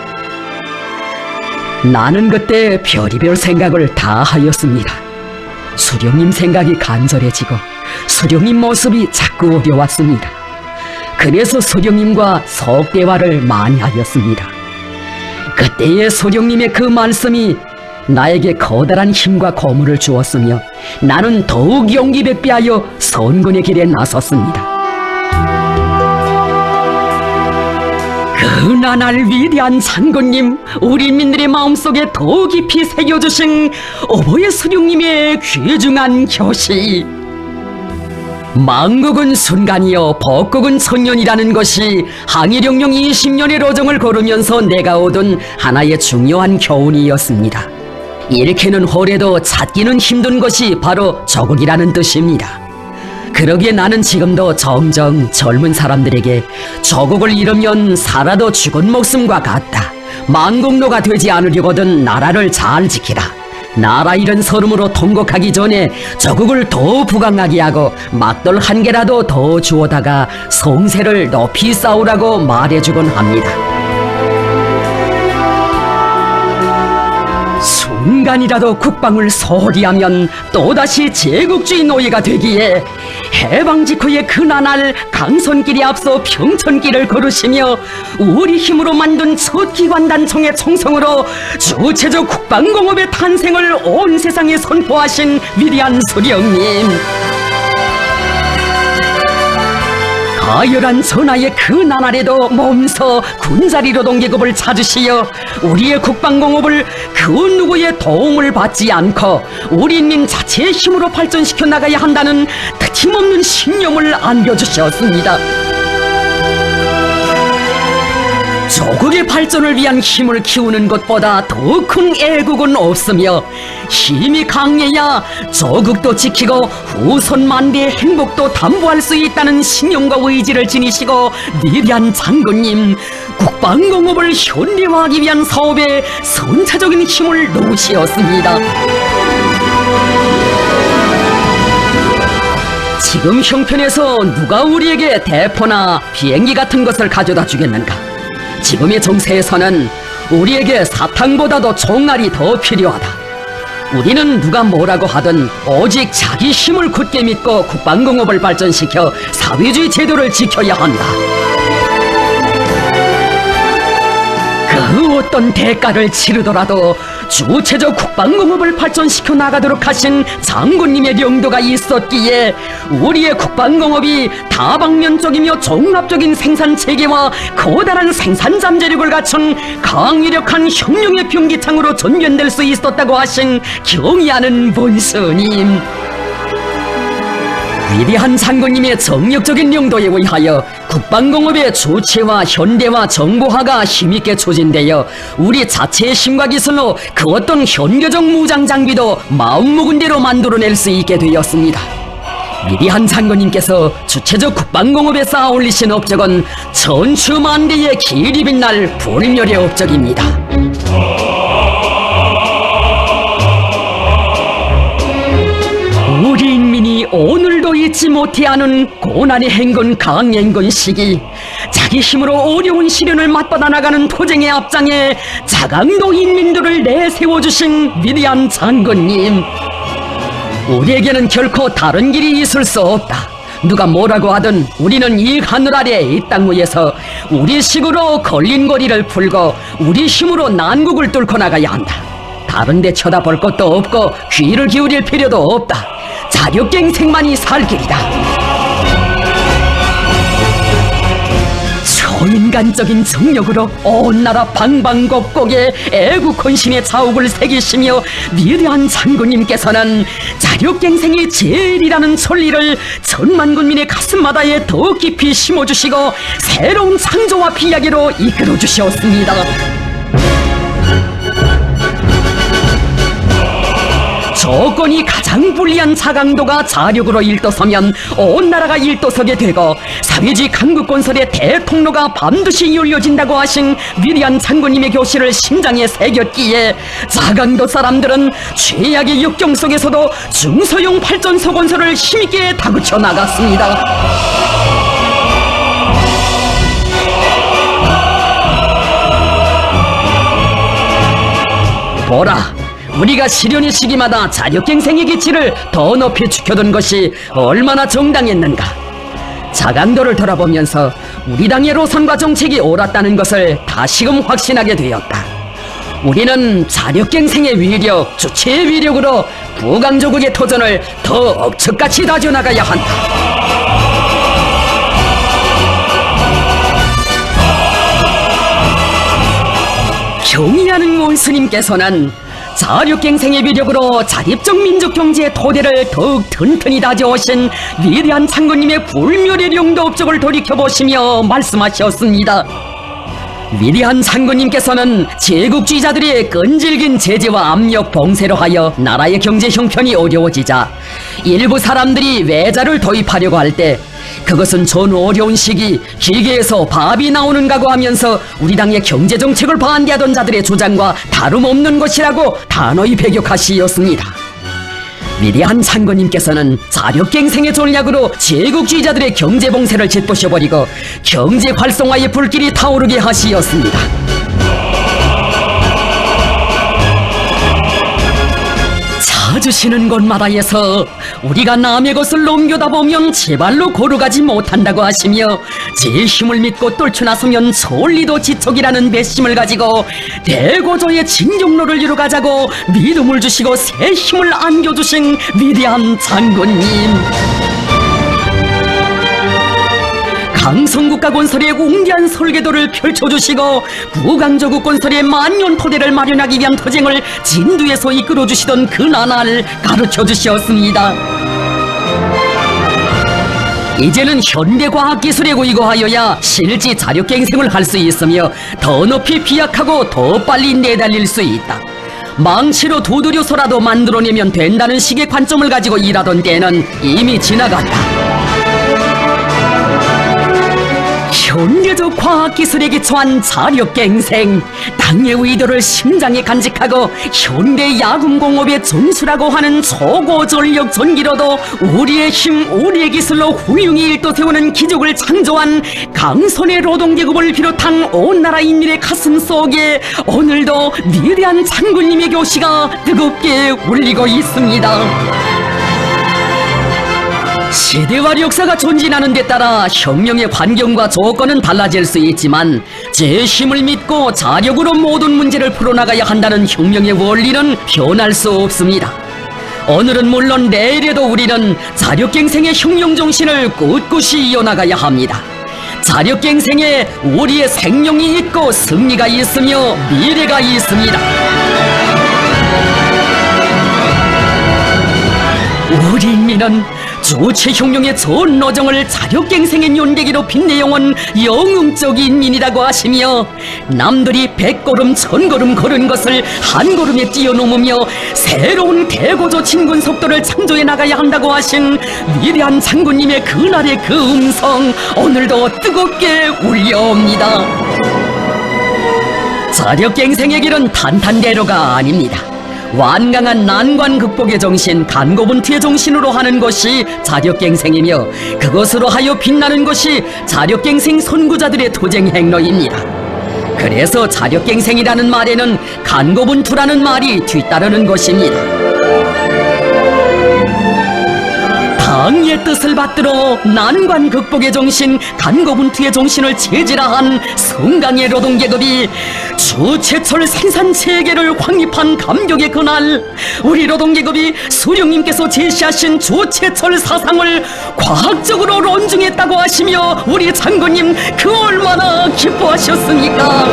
나는 그때 별의별 생각을 다 하였습니다. 수령님 생각이 간절해지고 수령님 모습이 자꾸 어려웠습니다. 그래서 수령님과 속대화를 많이 하였습니다. 그때의 수령님의 그 말씀이 나에게 커다란 힘과 고무를 주었으며 나는 더욱 용기 백배하여 선군의 길에 나섰습니다. 그나날 위대한 장군님, 우리 민들의 마음속에 더 깊이 새겨주신 어버이 수령님의 귀중한 교시, 망국은 순간이요 법국은 천년이라는 것이 항일혁명 20년의 로정을 걸으면서 내가 얻은 하나의 중요한 교훈이었습니다. 잃기는 호래도 찾기는 힘든 것이 바로 조국이라는 뜻입니다. 그러기에 나는 지금도 점점 젊은 사람들에게 조국을 잃으면 살아도 죽은 목숨과 같다, 망국노가 되지 않으려거든 나라를 잘 지키라, 나라 잃은 서름으로 통곡하기 전에 조국을 더 부강하게 하고 막돌 한 개라도 더 주워다가 성세를 높이 쌓으라고 말해주곤 합니다. 순간이라도 국방을 소홀히 하면 또다시 제국주의 노예가 되기에 해방 직후의 그나날 강선길에 앞서 평천길을 걸으시며 우리 힘으로 만든 첫 기관단총의 총성으로 주체적 국방공업의 탄생을 온 세상에 선포하신 위대한 수령님, 가열한 전하의 그 나날에도 몸서 군자리로 동계급을 찾으시어 우리의 국방공업을 그 누구의 도움을 받지 않고 우리 인민 자체의 힘으로 발전시켜 나가야 한다는 힘없는 신념을 안겨주셨습니다. 조국의 발전을 위한 힘을 키우는 것보다 더 큰 애국은 없으며 힘이 강해야 조국도 지키고 후손 만대의 행복도 담보할 수 있다는 신념과 의지를 지니시고 위대한 장군님, 국방공업을 현대화하기 위한 사업에 선차적인 힘을 놓으시었습니다. 지금 형편에서 누가 우리에게 대포나 비행기 같은 것을 가져다 주겠는가? 지금의 정세에서는 우리에게 사탕보다도 총알이 더 필요하다. 우리는 누가 뭐라고 하든 오직 자기 힘을 굳게 믿고 국방공업을 발전시켜 사회주의 제도를 지켜야 한다. 그 어떤 대가를 치르더라도 주체적 국방공업을 발전시켜 나가도록 하신 장군님의 명도가 있었기에 우리의 국방공업이 다방면적이며 종합적인 생산체계와 커다란 생산 잠재력을 갖춘 강력한 혁명의 병기창으로 전변될 수 있었다고 하신 경의하는 본스님. 위대한 장군님의 정력적인 명도에 의하여 국방공업의 주체와 현대화 정보화가 힘있게 추진되어 우리 자체의 힘과 기술로 그 어떤 현대적 무장 장비도 마음먹은 대로 만들어낼 수 있게 되었습니다. 위대한 장군님께서 주체적 국방공업에 쌓아 올리신 업적은 천추만대의 길이 빛날 불멸의 업적입니다. 우리 인민이 오늘도 잊지 못해하는 고난의 행군 강행군 시기, 자기 힘으로 어려운 시련을 맞받아 나가는 투쟁의 앞장에 자강도 인민들을 내세워주신 위대한 장군님, 우리에게는 결코 다른 길이 있을 수 없다. 누가 뭐라고 하든 우리는 이 하늘 아래 이 땅 위에서 우리 식으로 걸린 고리를 풀고 우리 힘으로 난국을 뚫고 나가야 한다. 다른 데 쳐다볼 것도 없고 귀를 기울일 필요도 없다. 자력갱생만이 살 길이다. 초인간적인 정력으로 온 나라 방방곡곡에 애국헌신의 자욱을 새기시며 위대한 장군님께서는 자력갱생이 제일이라는 천리를 천만 군민의 가슴마다에 더 깊이 심어주시고 새로운 창조와 비약으로 이끌어주셨습니다. 조건이 가장 불리한 자강도가 자력으로 일떠서면 온 나라가 일떠서게 되고 사회주의 강국 건설의 대통로가 반드시 열려진다고 하신 위대한 장군님의 교시를 심장에 새겼기에 자강도 사람들은 최악의 역경 속에서도 중소형 발전소 건설을 힘있게 다그쳐 나갔습니다. 보라, 우리가 시련의 시기마다 자력갱생의 기치를 더 높이 지켜둔 것이 얼마나 정당했는가. 자강도를 돌아보면서 우리 당의 노선과 정책이 옳았다는 것을 다시금 확신하게 되었다. 우리는 자력갱생의 위력, 주체의 위력으로 부강조국의 토전을 더 억척같이 다져나가야 한다. 경의하는 원스님께서는 자력갱생의 위력으로 자립적 민족 경제의 토대를 더욱 튼튼히 다져오신 위대한 장군님의 불멸의 명도 업적을 돌이켜보시며 말씀하셨습니다. 위대한 장군님께서는 제국주의자들의 끈질긴 제재와 압력 봉쇄로 하여 나라의 경제 형편이 어려워지자 일부 사람들이 외자를 도입하려고 할 때 그것은 전 어려운 시기 길게에서 밥이 나오는 가고 하면서 우리 당의 경제정책을 반대하던 자들의 주장과 다름없는 것이라고 단호히 배격하시었습니다. 위대한 장군님께서는 자력갱생의 전략으로 제국주의자들의 경제봉쇄를 짓부셔버리고 경제 활성화의 불길이 타오르게 하시었습니다. 찾으시는 곳마다에서 우리가 남의 것을 넘겨다 보면 제발로 걸어가지 못한다고 하시며 제 힘을 믿고 뚫쳐 나서면 천리도 지척이라는 배심을 가지고 대고조의 진정로를 이루가자고 믿음을 주시고 새 힘을 안겨주신 위대한 장군님, 강성국가 건설의 웅대한 설계도를 펼쳐주시고 부강조국 건설의 만년 토대를 마련하기 위한 투쟁을 진두에서 이끌어주시던 그 나날을 가르쳐주셨습니다. 이제는 현대과학기술에 의거하여야 실제 자력갱생을 할 수 있으며 더 높이 비약하고 더 빨리 내달릴 수 있다. 망치로 두드려서라도 만들어내면 된다는 식의 관점을 가지고 일하던 때는 이미 지나갔다. 현대적 과학기술에 기초한 자력갱생, 땅의 의도를 심장에 간직하고 현대 야금공업의 전수라고 하는 초고전력 전기로도 우리의 힘, 우리의 기술로 훌륭히 일도 세우는 기적을 창조한 강선의 노동계급을 비롯한 온 나라 인민의 가슴 속에 오늘도 위대한 장군님의 교시가 뜨겁게 울리고 있습니다. 시대와 역사가 존진하는 데 따라 혁명의 환경과 조건은 달라질 수 있지만 제 힘을 믿고 자력으로 모든 문제를 풀어나가야 한다는 혁명의 원리는 변할 수 없습니다. 오늘은 물론 내일에도 우리는 자력갱생의 혁명 정신을 꿋꿋이 이어나가야 합니다. 자력갱생에 우리의 생명이 있고 승리가 있으며 미래가 있습니다. 우리 인민은 주체혁명의 전 노정을 자력갱생의 연대기로 빛내어온 영웅적 인민이라고 하시며 남들이 100걸음 1000걸음 걸은 것을 한 걸음에 뛰어넘으며 새로운 대고조 진군 속도를 창조해 나가야 한다고 하신 위대한 장군님의 그날의 그 음성 오늘도 뜨겁게 울려옵니다. 자력갱생의 길은 탄탄대로가 아닙니다. 완강한 난관 극복의 정신, 간고분투의 정신으로 하는 것이 자력갱생이며 그것으로 하여 빛나는 것이 자력갱생 선구자들의 도쟁 행로입니다. 그래서 자력갱생이라는 말에는 간고분투라는 말이 뒤따르는 것입니다. 당의 뜻을 받들어 난관 극복의 정신, 간고분투의 정신을 체질화한 성강의 노동계급이 주체철 생산체계를 확립한 감격의 그날, 우리 노동계급이 수령님께서 제시하신 주체철 사상을 과학적으로 론중했다고 하시며 우리 장군님 그 얼마나 기뻐하셨습니까?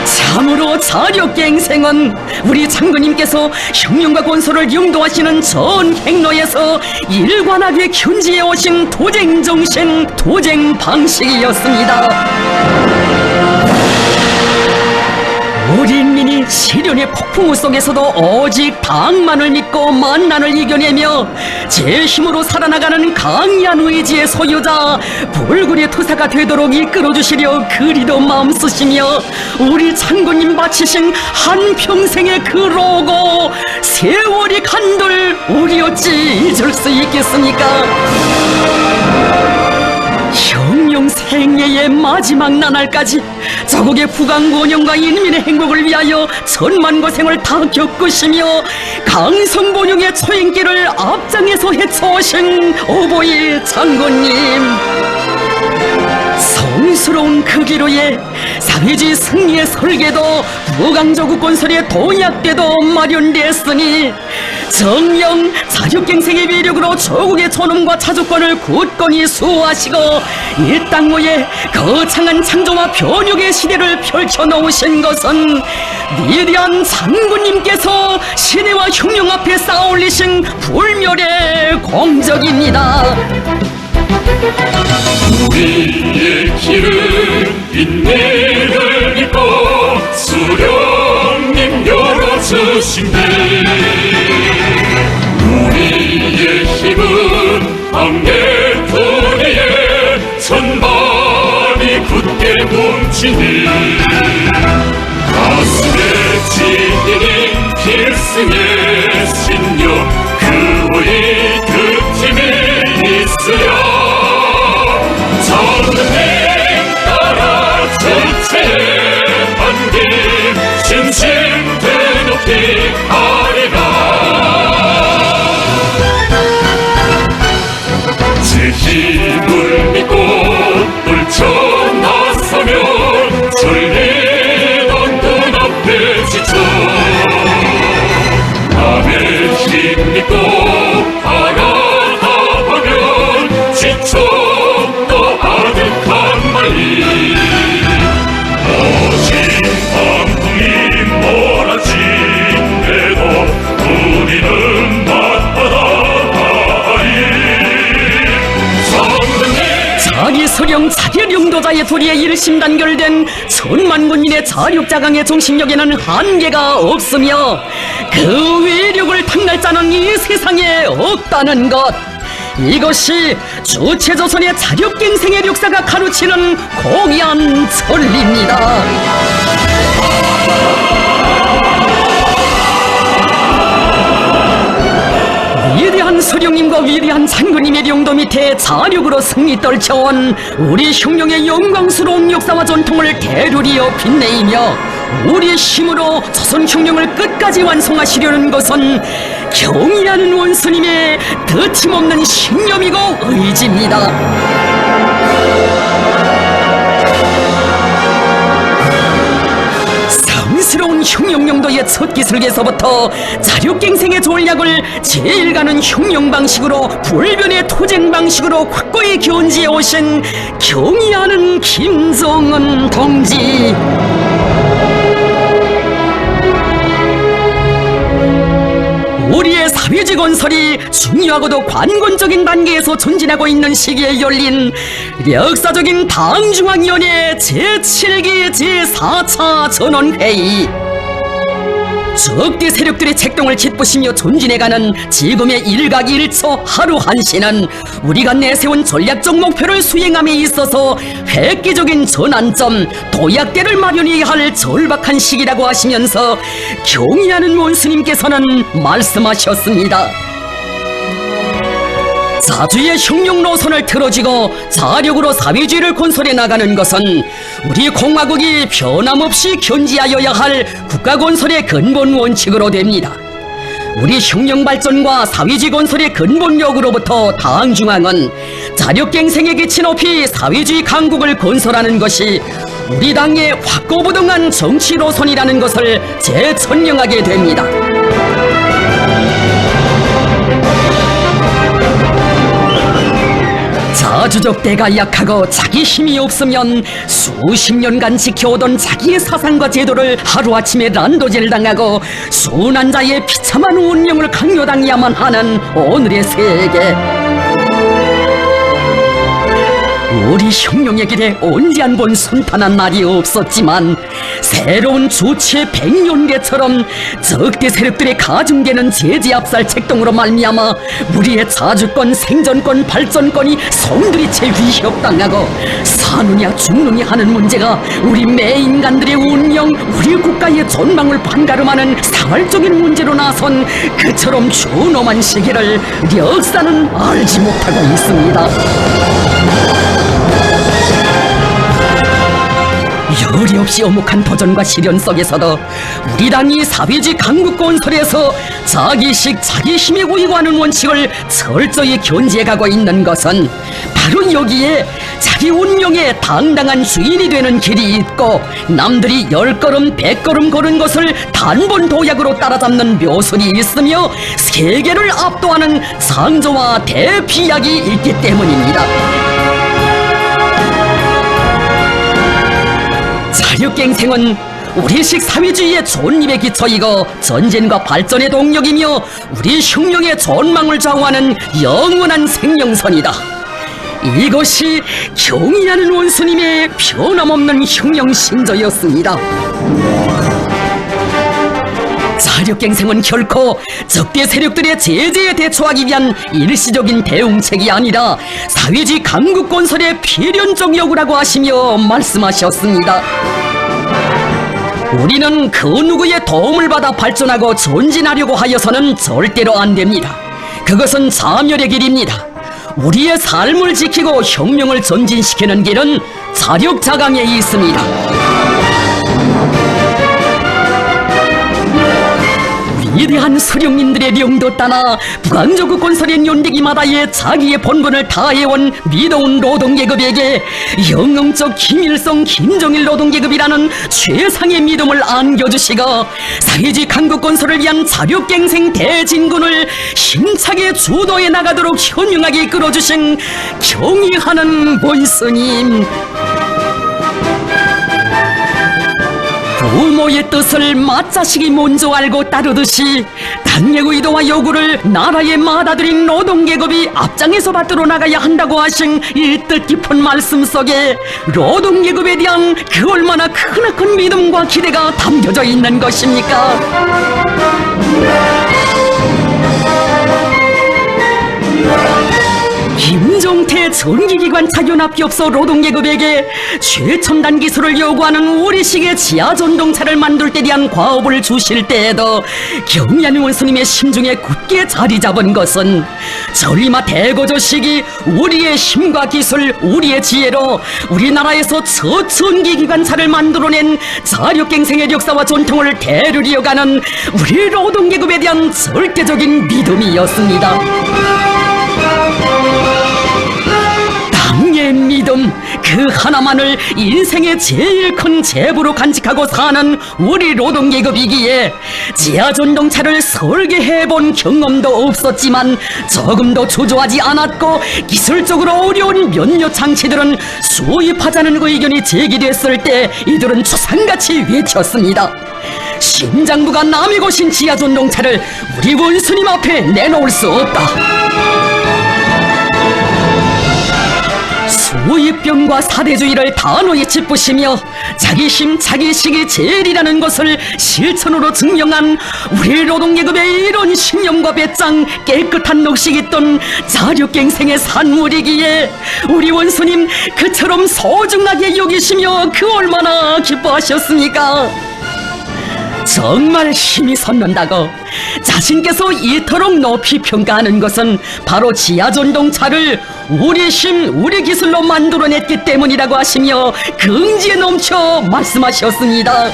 참으로 자력갱생은 우리 장군님께서 혁명과 건설을 용도하시는 전 행로에서 일관하게 견지해 오신 도쟁 정신, 도쟁 방식이었습니다. 우리 인민이 시련의 폭풍우 속에서도 오직 당만을 믿고 만난을 이겨내며 제 힘으로 살아나가는 강한 의지의 소유자 불굴의 투사가 되도록 이끌어주시려 그리도 마음 쓰시며 우리 장군님 바치신 한평생의 그 로고 세월이 간들 우리 어찌 잊을 수 있겠습니까? 혁명 생애의 마지막 나날까지 자국의 부강원영과 인민의 행복을 위하여 천만고생을 다 겪으시며 강성본영의 초행길을 앞장에서 헤쳐오신 오보이 장군님, 성스러운 그 기로에 사회주의 승리의 설계도 무강조국 건설의 도약대도 마련됐으니 정령 자력갱생의 위력으로 조국의 존엄과 자주권을 굳건히 수호하시고 이 땅 위에 거창한 창조와 변혁의 시대를 펼쳐놓으신 것은 위대한 장군님께서 시대와 혁명 앞에 쌓아올리신 불멸의 공적입니다. 우리의 길은 인내를 믿고 수령님 열어주신 길, 우리의 힘은 방해토리에 천만이 굳게 뭉치니 가슴에 지닌 필승의 신념, 그의 그 힘이 있으랴 전능 따라 주체의 반길 진심 드높이 아리라. 제 힘을 믿고 떨쳐나서면 졸리던 눈앞에 지쳐 남의 힘 믿고 바라다보면 지쳐 아득한 말이 오직 방풍이 몰아친대도 우리는 맞받아 자기 서령 자기 령도자의 도리에 일심단결된 천만 군인의 자력자강의 정신력에는 한계가 없으며 그 외력을 탐낼 자는 이 세상에 없다는 것, 이것이 주체조선의 자력갱생의 역사가 가르치는 공연 전리입니다. 위대한 서령님과 위대한 장군님의 령도 밑에 자력으로 승리 떨쳐온 우리 흉룡의 영광스러운 역사와 전통을 대류리어 빛내이며 우리의 힘으로 조선 흉룡을 끝까지 완성하시려는 것은 경이라는 원수님의 더침없는 신념이고 의지입니다. 성스러운 흉룡령도의 첫 기술에서부터 자력갱생의 전략을 제일가는 흉룡 방식으로 불변의 투쟁 방식으로 확고히 견지해 오신 경의하는 김정은 동지. 우리의 사회주의 건설이 중요하고도 관건적인 단계에서 전진하고 있는 시기에 열린 역사적인 당중앙위원회 제7기 제4차 전원회의, 적대 세력들의 책동을 짓부시며 전진해가는 지금의 일각일초 하루 한시는 우리가 내세운 전략적 목표를 수행함에 있어서 획기적인 전환점, 도약대를 마련해야 할 절박한 시기라고 하시면서 경의하는 원수님께서는 말씀하셨습니다. 자주의 흉룡 노선을 틀어지고 자력으로 사회주의를 건설해 나가는 것은 우리 공화국이 변함없이 견지하여야 할 국가 건설의 근본 원칙으로 됩니다. 우리 흉룡 발전과 사회주의 건설의 근본력으로부터 당중앙은 자력갱생의 기치 높이 사회주의 강국을 건설하는 것이 우리 당의 확고부동한 정치 노선이라는 것을 재천명하게 됩니다. 자주적 때가 약하고 자기 힘이 없으면 수십 년간 지켜오던 자기의 사상과 제도를 하루아침에 난도질 당하고 순환자의 비참한 운명을 강요당해야만 하는 오늘의 세계. 우리 흉룡의 길에 언제 한 번 순탄한 날이 없었지만 새로운 주체 백년계처럼 적대 세력들의 가중되는 제지압살 책동으로 말미암아 우리의 자주권, 생존권, 발전권이 송두리째 위협당하고 사느냐 죽느냐 하는 문제가 우리 매인간들의 운명, 우리 국가의 전망을 판가름하는 사활적인 문제로 나선 그처럼 준엄한 시기를 역사는 알지 못하고 있습니다. 열이 없이 어묵한 도전과 시련 속에서도 우리 당이 사회주의 강국 건설에서 자기식 자기 힘에 우위하는 원칙을 철저히 견지해가고 있는 것은 바로 여기에 자기 운명의 당당한 주인이 되는 길이 있고 남들이 10걸음 100걸음 걸은 것을 단번 도약으로 따라잡는 묘술이 있으며 세계를 압도하는 창조와 대피약이 있기 때문입니다. 자력갱생은 우리식 사회주의의 존립의 기초이고 전진과 발전의 동력이며 우리 흉룡의 전망을 좌우하는 영원한 생명선이다. 이것이 경의하는 원수님의 변함없는 흉룡 신조였습니다. 자력갱생은 결코 적대 세력들의 제재에 대처하기 위한 일시적인 대응책이 아니라 사회주의 강국 건설의 필연적 요구라고 하시며 말씀하셨습니다. 우리는 그 누구의 도움을 받아 발전하고 전진하려고 하여서는 절대로 안 됩니다. 그것은 자멸의 길입니다. 우리의 삶을 지키고 혁명을 전진시키는 길은 자력자강에 있습니다. 위대한 수령님들의 령도 따나 북왕조국 건설의 연대기마다에 자기의 본분을 다해온 미도운 노동계급에게 영웅적 김일성, 김정일 노동계급이라는 최상의 믿음을 안겨주시고 사회주의 강국 건설을 위한 자력갱생 대진군을 힘차게 주도해 나가도록 현명하게 이끌어주신 경의하는 본스님, 부모의 뜻을 맏자식이 먼저 알고 따르듯이 당의 의도와 요구를 나라에 맏아들인 노동계급이 앞장에서 받들어 나가야 한다고 하신 이 뜻깊은 말씀 속에 노동계급에 대한 그 얼마나 크나큰 믿음과 기대가 담겨져 있는 것입니까? 김종태 전기기관 착연합기업소 노동계급에게 최첨단 기술을 요구하는 우리식의 지하전동차를 만들 때 대한 과업을 주실 때에도 경미한 원수님의 심중에 굳게 자리 잡은 것은 전리마 대거조식이 우리의 힘과 기술, 우리의 지혜로 우리나라에서 첫 전기기관차를 만들어낸 자력갱생의 역사와 전통을 대를 이어가는 우리 노동계급에 대한 절대적인 믿음이었습니다. 당의 믿음 그 하나만을 인생의 제일 큰 재부로 간직하고 사는 우리 노동계급이기에 지하전동차를 설계해본 경험도 없었지만 조금도 주저하지 않았고 기술적으로 어려운 몇몇 장치들은 수입하자는 의견이 제기됐을 때 이들은 초상같이 외쳤습니다. 심장부가 남의 것인 지하전동차를 우리 원수님 앞에 내놓을 수 없다. 수입병과 사대주의를 단호히 짚으시며 자기 힘 자기식이 제일이라는 것을 실천으로 증명한 우리 노동계급의 이런 신념과 배짱 깨끗한 녹식이 있던 자력갱생의 산물이기에 우리 원수님 그처럼 소중하게 여기시며 그 얼마나 기뻐하셨습니까? 정말 힘이 솟는다고 자신께서 이토록 높이 평가하는 것은 바로 지하전동차를 우리 힘, 우리 기술로 만들어냈기 때문이라고 하시며 긍지에 넘쳐 말씀하셨습니다.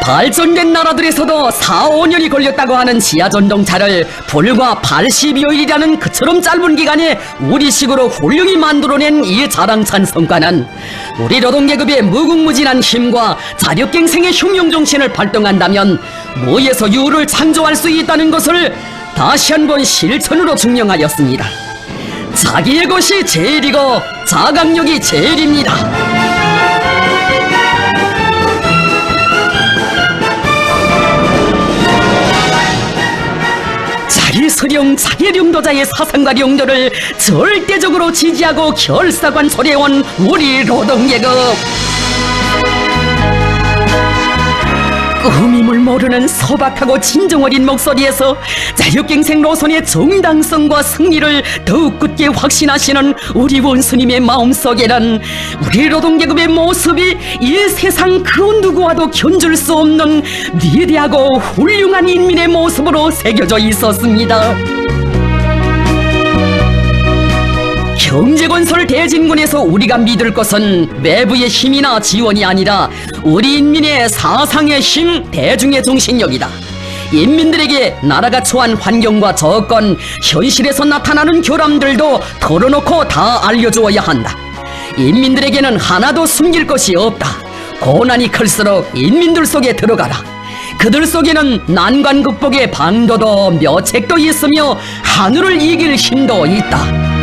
발전된 나라들에서도 4, 5년이 걸렸다고 하는 지하전동차를 불과 80여일이라는 그처럼 짧은 기간에 우리식으로 훌륭히 만들어낸 이 자랑찬 성과는 우리 노동계급의 무궁무진한 힘과 자력갱생의 혁명정신을 발동한다면 뭐에서 유를 창조할 수 있다는 것을 다시 한번 실천으로 증명하였습니다. 자기의 것이 제일이고 자각력이 제일입니다. 자기 서령, 자기 령도자의 사상과 령도를 절대적으로 지지하고 결사관sol해온 우리 노동계급. 꾸밈을 모르는 소박하고 진정 어린 목소리에서 자력갱생 노선의 정당성과 승리를 더욱 굳게 확신하시는 우리 원수님의 마음속에는 우리 노동계급의 모습이 이 세상 그 누구와도 견줄 수 없는 위대하고 훌륭한 인민의 모습으로 새겨져 있었습니다. 경제건설 대진군에서 우리가 믿을 것은 외부의 힘이나 지원이 아니라 우리 인민의 사상의 힘, 대중의 정신력이다. 인민들에게 나라가 처한 환경과 조건, 현실에서 나타나는 결함들도 털어놓고 다 알려주어야 한다. 인민들에게는 하나도 숨길 것이 없다. 고난이 클수록 인민들 속에 들어가라. 그들 속에는 난관 극복의 방도도 묘책도 있으며 하늘을 이길 힘도 있다.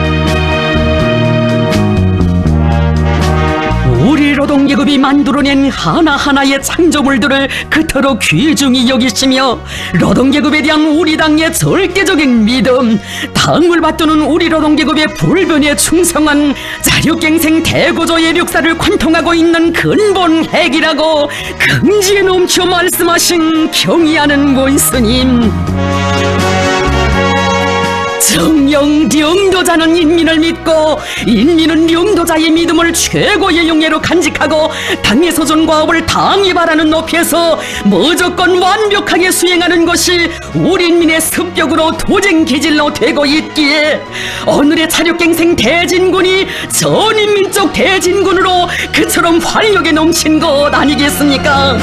우리 노동계급이 만들어낸 하나하나의 창조물들을 그토록 귀중히 여기시며 노동계급에 대한 우리 당의 절대적인 믿음, 당을 받드는 우리 노동계급의 불변의 충성은 자력갱생 대고조의 역사를 관통하고 있는 근본 핵이라고 긍지에 넘쳐 말씀하신 경의하는 원수님. 정령 령도자는 인민을 믿고 인민은 령도자의 믿음을 최고의 영예로 간직하고 당의 소존과업을 당이 바라는 높이에서 무조건 완벽하게 수행하는 것이 우리 인민의 습격으로 도쟁 기질로 되고 있기에 오늘의 자력갱생 대진군이 전인민족 대진군으로 그처럼 활력에 넘친 것 아니겠습니까?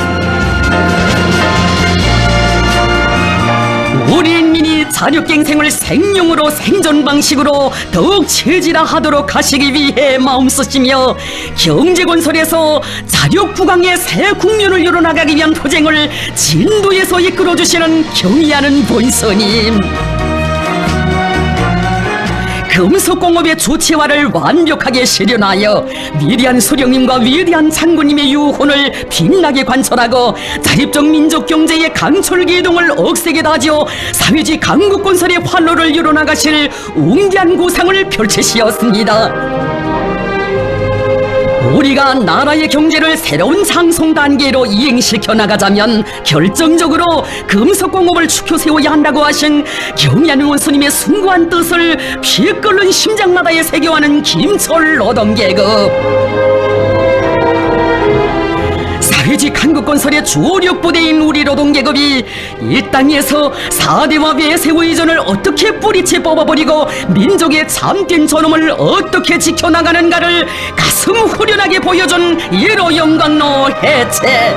우리 인민이 자력갱생을 생명으로 생존 방식으로 더욱 체질화하도록 하시기 위해 마음쓰시며 경제건설에서 자력부강의 새 국면을 열어나가기 위한 투쟁을 진도에서 이끌어주시는 경의하는 본서님. 금속공업의 조치화를 완벽하게 실현하여 위대한 수령님과 위대한 장군님의 유혼을 빛나게 관철하고 자립적 민족 경제의 강철 기동을 억세게 다져 사회주의 강국 건설의 활로를 이뤄나가실 웅대한 구상을 펼치시었습니다. 우리가 나라의 경제를 새로운 상승 단계로 이행시켜 나가자면 결정적으로 금속공업을 축혀 세워야 한다고 하신 경의하는 원수님의 숭고한 뜻을 피 끓는 심장마다에 새겨하는 김철 노동계급. 사회주의 강국건설의 주력 부대인 우리 노동계급이 이 땅에서 4대와 외세의 이전을 어떻게 뿌리채 뽑아버리고 민족의 참된 존엄을 어떻게 지켜나가는가를 가슴 후련하게 보여준 1호 영광로 해체.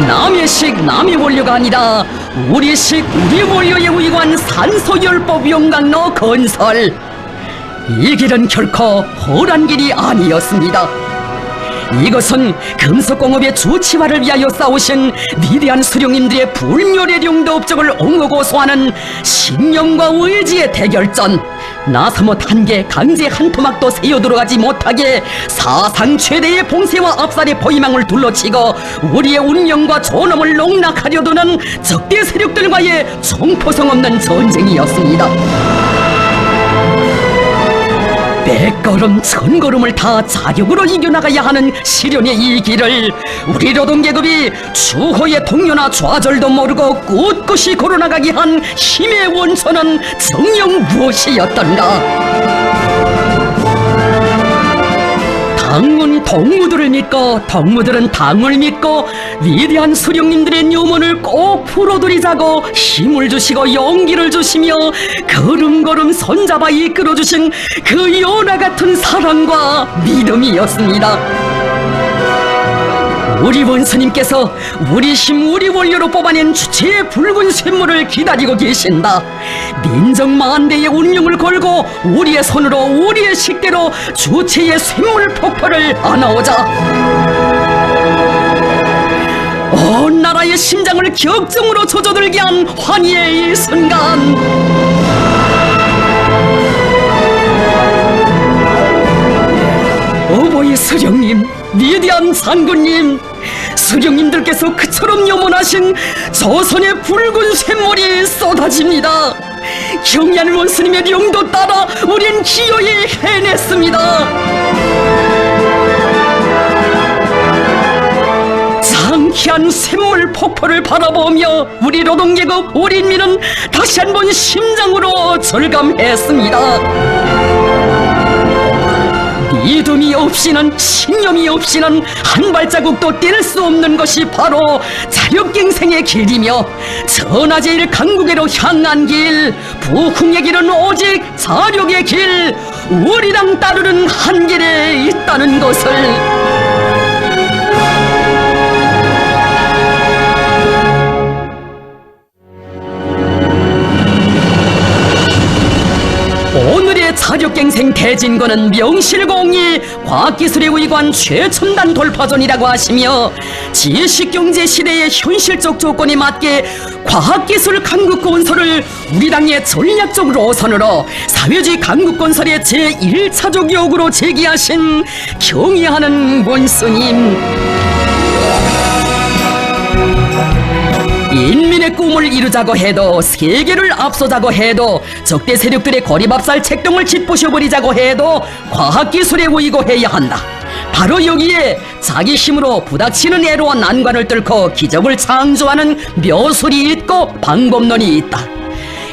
남의 식 남의 원료가 아니라 우리 식 우리 원료에 의관 산소열법 영광로 건설. 이 길은 결코 홀한 길이 아니었습니다. 이것은 금속공업의 조치화를 위하여 싸우신 위대한 수령님들의 불멸의 업적을 옹호고소하는 신념과 의지의 대결전. 나사못 한 개 강제 한 토막도 새어 들어가지 못하게 사상 최대의 봉쇄와 압살의 포위망을 둘러치고 우리의 운명과 존엄을 농락하려 드는 적대 세력들과의 총포성 없는 전쟁이었습니다. 100걸음 1000걸음을 다 자력으로 이겨나가야 하는 시련의 이 길을 우리 노동계급이 추호의 동요나 좌절도 모르고 꿋꿋이 걸어나가게 한 힘의 원천은 정녕 무엇이었던가. 당은 동무들을 믿고 동무들은 당을 믿고 위대한 수령님들의 유문을 꼭 풀어드리자고 힘을 주시고 용기를 주시며 걸음걸음 손잡아 이끌어주신 그 연화 같은 사랑과 믿음이었습니다. 우리 원수님께서 우리 힘 우리 원료로 뽑아낸 주체의 붉은 샘물을 기다리고 계신다. 민족 만대의 운명을 걸고 우리의 손으로 우리의 식대로 주체의 샘물 폭포를 안아오자. 온 나라의 심장을 격정으로 젖어들게 한 환희의 이 순간. 어버이 수령님, 위대한 장군님, 수령님들께서 그처럼 염원하신 조선의 붉은 샘물이 쏟아집니다. 경의하는 원수님의 령도 따라 우린 기어이 해냈습니다. 장쾌한 샘물 폭포를 바라보며 우리 노동계급 우리 인민은 다시 한번 심장으로 절감했습니다. 믿음이 없이는 신념이 없이는 한 발자국도 뛸 수 없는 것이 바로 자력갱생의 길이며 천하제일 강국에로 향한 길, 부흥의 길은 오직 자력의 길, 우리랑 따르는 한 길에 있다는 것을. 오늘의 자력갱생 대진권은 명실공히 과학기술의 의관 최첨단 돌파전이라고 하시며 지식경제 시대의 현실적 조건에 맞게 과학기술 강국건설을 우리 당의 전략적 노선으로 사회주의 강국건설의 제1차적 요구로 제기하신 경의하는 원수님. 인민의 꿈을 이루자고 해도 세계를 앞서자고 해도 적대 세력들의 거리밥살 책동을 짓부셔버리자고 해도 과학기술에 의거해야 한다. 바로 여기에 자기 힘으로 부닥치는 애로와 난관을 뚫고 기적을 창조하는 묘술이 있고 방법론이 있다.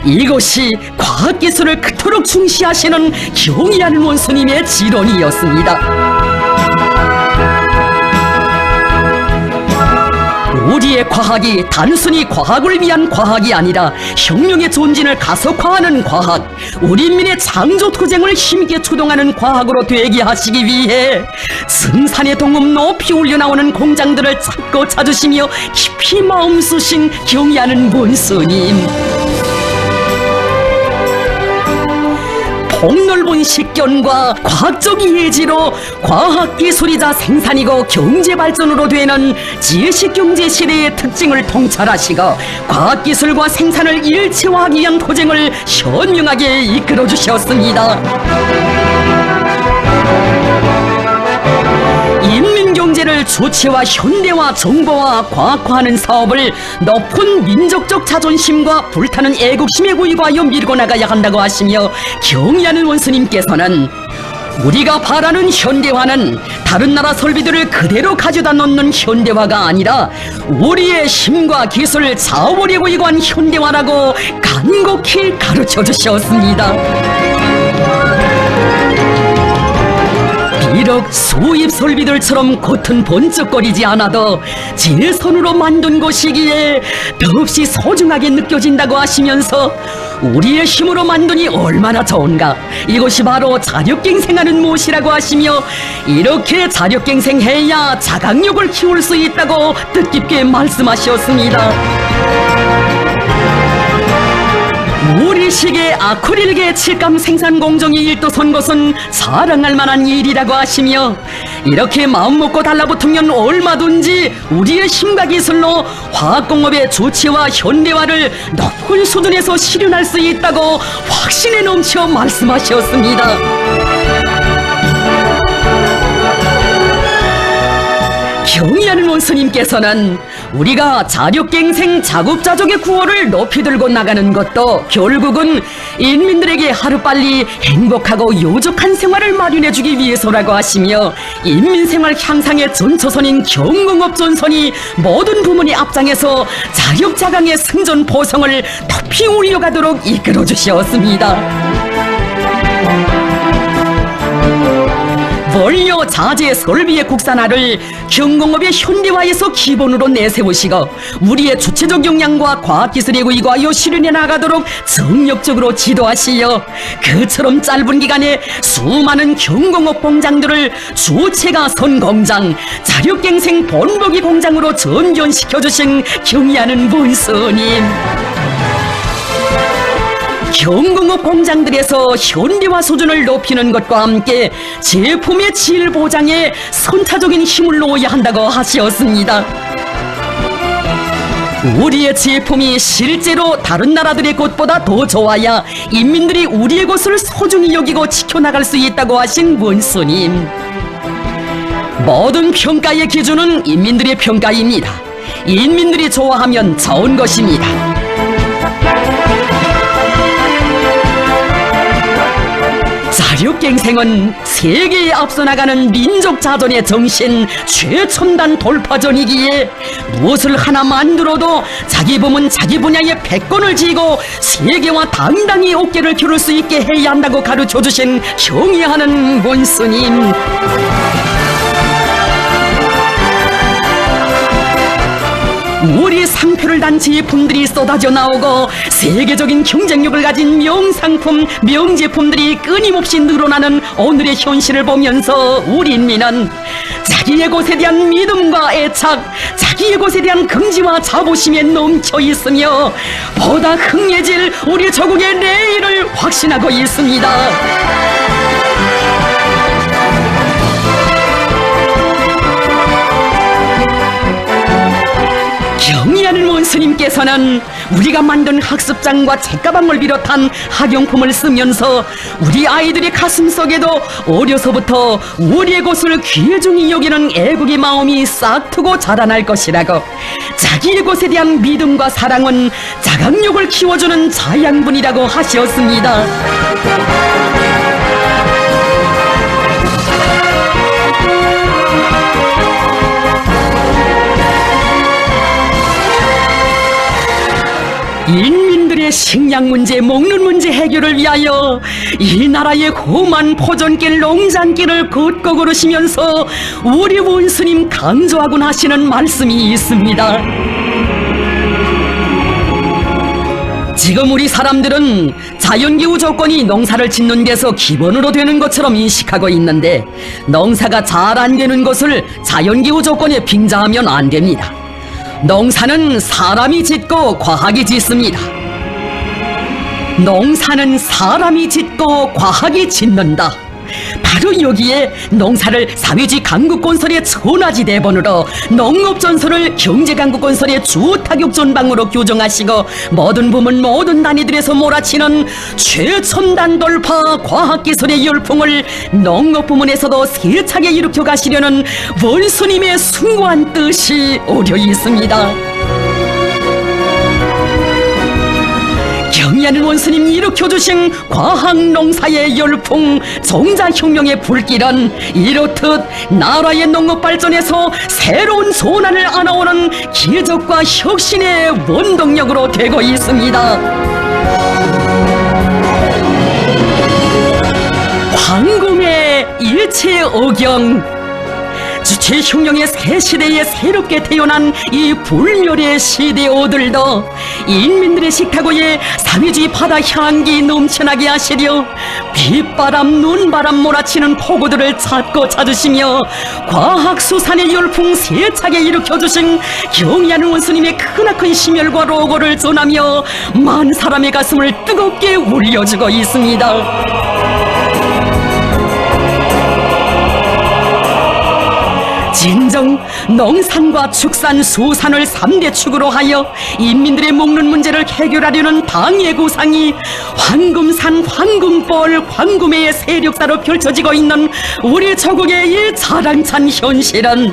이것이 과학기술을 그토록 중시하시는 경의하는 원수님의 지론이었습니다. 우리의 과학이 단순히 과학을 위한 과학이 아니라 혁명의 존진을 가속화하는 과학, 우리 인민의 창조투쟁을 힘있게 추동하는 과학으로 되게 하시기 위해 승산의 동음 높이 울려나오는 공장들을 찾고 찾으시며 깊이 마음 쓰신 경의하는 원수님. 폭넓은 식견과 과학적 예지로 과학기술이자 생산이고 경제발전으로 되는 지식경제 시대의 특징을 통찰하시고 과학기술과 생산을 일체화하기 위한 도쟁을 현명하게 이끌어주셨습니다. 인민경제를 주체와 현대화, 정보화, 과학화하는 사업을 높은 민족적 자존심과 불타는 애국심에 구입하여 밀고 나가야 한다고 하시며 경의하는 원수님께서는 우리가 바라는 현대화는 다른 나라 설비들을 그대로 가져다 놓는 현대화가 아니라 우리의 힘과 기술, 자원을 구입한 현대화라고 간곡히 가르쳐 주셨습니다. 비록 수입 설비들처럼 겉은 번쩍거리지 않아도 제 손으로 만든 것이기에 더없이 소중하게 느껴진다고 하시면서 우리의 힘으로 만드니 얼마나 좋은가, 이것이 바로 자력갱생하는 무엇이라고 하시며 이렇게 자력갱생해야 자각력을 키울 수 있다고 뜻깊게 말씀하셨습니다. 우리 시계 아크릴계 칠감 생산 공정이 일도선 것은 자랑할 만한 일이라고 하시며 이렇게 마음먹고 달라붙으면 얼마든지 우리의 힘과 기술로 화학공업의 주체와 현대화를 높은 수준에서 실현할 수 있다고 확신에 넘쳐 말씀하셨습니다. 경의하는 원수님께서는 우리가 자력갱생 자급자족의 구호를 높이 들고 나가는 것도 결국은 인민들에게 하루빨리 행복하고 요족한 생활을 마련해주기 위해서라고 하시며 인민생활 향상의 전초선인 경공업 전선이 모든 부문의 앞장에서 자력자강의 승전 보성을 높이 올려가도록 이끌어주셨습니다. 원료, 자재, 설비의 국산화를 경공업의 현대화에서 기본으로 내세우시고 우리의 주체적 역량과 과학기술에 의거하여 실현해 나가도록 정력적으로 지도하시어 그처럼 짧은 기간에 수많은 경공업 공장들을 주체가 선 공장, 자력갱생 본보기 공장으로 전전시켜주신 경의하는 원수님, 경공업 공장들에서 현대화 수준을 높이는 것과 함께 제품의 질 보장에 선차적인 힘을 놓아야 한다고 하셨습니다. 우리의 제품이 실제로 다른 나라들의 것보다 더 좋아야 인민들이 우리의 것을 소중히 여기고 지켜나갈 수 있다고 하신 원수님, 모든 평가의 기준은 인민들의 평가입니다. 인민들이 좋아하면 좋은 것입니다. 자력갱생은 세계에 앞서 나가는 민족 자존의 정신, 최첨단 돌파전이기에 무엇을 하나 만들어도 자기 부문 자기 분야의 패권을 쥐고 세계와 당당히 어깨를 겨룰 수 있게 해야 한다고 가르쳐주신 경의하는 원수님, 우리 상표를 단 제품들이 쏟아져 나오고 세계적인 경쟁력을 가진 명상품, 명제품들이 끊임없이 늘어나는 오늘의 현실을 보면서 우리 인민은 자기의 것에 대한 믿음과 애착, 자기의 것에 대한 긍지와 자부심에 넘쳐 있으며 보다 흥해질 우리 조국의 내일을 확신하고 있습니다. 경의하는 원수님께서는 우리가 만든 학습장과 책가방을 비롯한 학용품을 쓰면서 우리 아이들의 가슴속에도 어려서부터 우리의 것을 귀중히 여기는 애국의 마음이 싹트고 자라날 것이라고, 자기의 것에 대한 믿음과 사랑은 자각력을 키워주는 자양분이라고 하셨습니다. 인민들의 식량 문제, 먹는 문제 해결을 위하여 이 나라의 험한 포전길, 농장길을 걷고 걸으시면서 우리 원수님 강조하곤 하시는 말씀이 있습니다. 지금 우리 사람들은 자연기후 조건이 농사를 짓는 데서 기본으로 되는 것처럼 인식하고 있는데 농사가 잘 안 되는 것을 자연기후 조건에 빙자하면 안 됩니다. 농사는 사람이 짓고 과학이 짓습니다. 농사는 사람이 짓고 과학이 짓는다. 바로 여기에 농사를 사회주의 강국건설의 천하지대본으로, 농업전선을 경제강국건설의 주타격전방으로 규정하시고 모든 부문 모든 단위들에서 몰아치는 최첨단 돌파 과학기술의 열풍을 농업부문에서도 세차게 일으켜 가시려는 원수님의 숭고한 뜻이 오려 있습니다. 경의하는 원수님이 일으켜주신 과학농사의 열풍, 종자혁명의 불길은 이렇듯 나라의 농업발전에서 새로운 소난을 안아오는 기적과 혁신의 원동력으로 되고 있습니다. 황금의 일체어경, 주체혁명의 새 시대에 새롭게 태어난 이 불멸의 시대오들도 인민들의 식탁위에 사회주의 바다 향기 넘쳐나게 하시려 빗바람 눈바람 몰아치는 폭우들을 찾고 찾으시며 과학수산의 열풍 세차게 일으켜주신 경의하는 원수님의 크나큰 심혈과 로고를 전하며 만 사람의 가슴을 뜨겁게 울려주고 있습니다. 진정 농산과 축산, 수산을 3대 축으로 하여 인민들의 먹는 문제를 해결하려는 당의 구상이 황금산, 황금벌, 황금해의 세력사로 펼쳐지고 있는 우리 조국의 이 자랑찬 현실은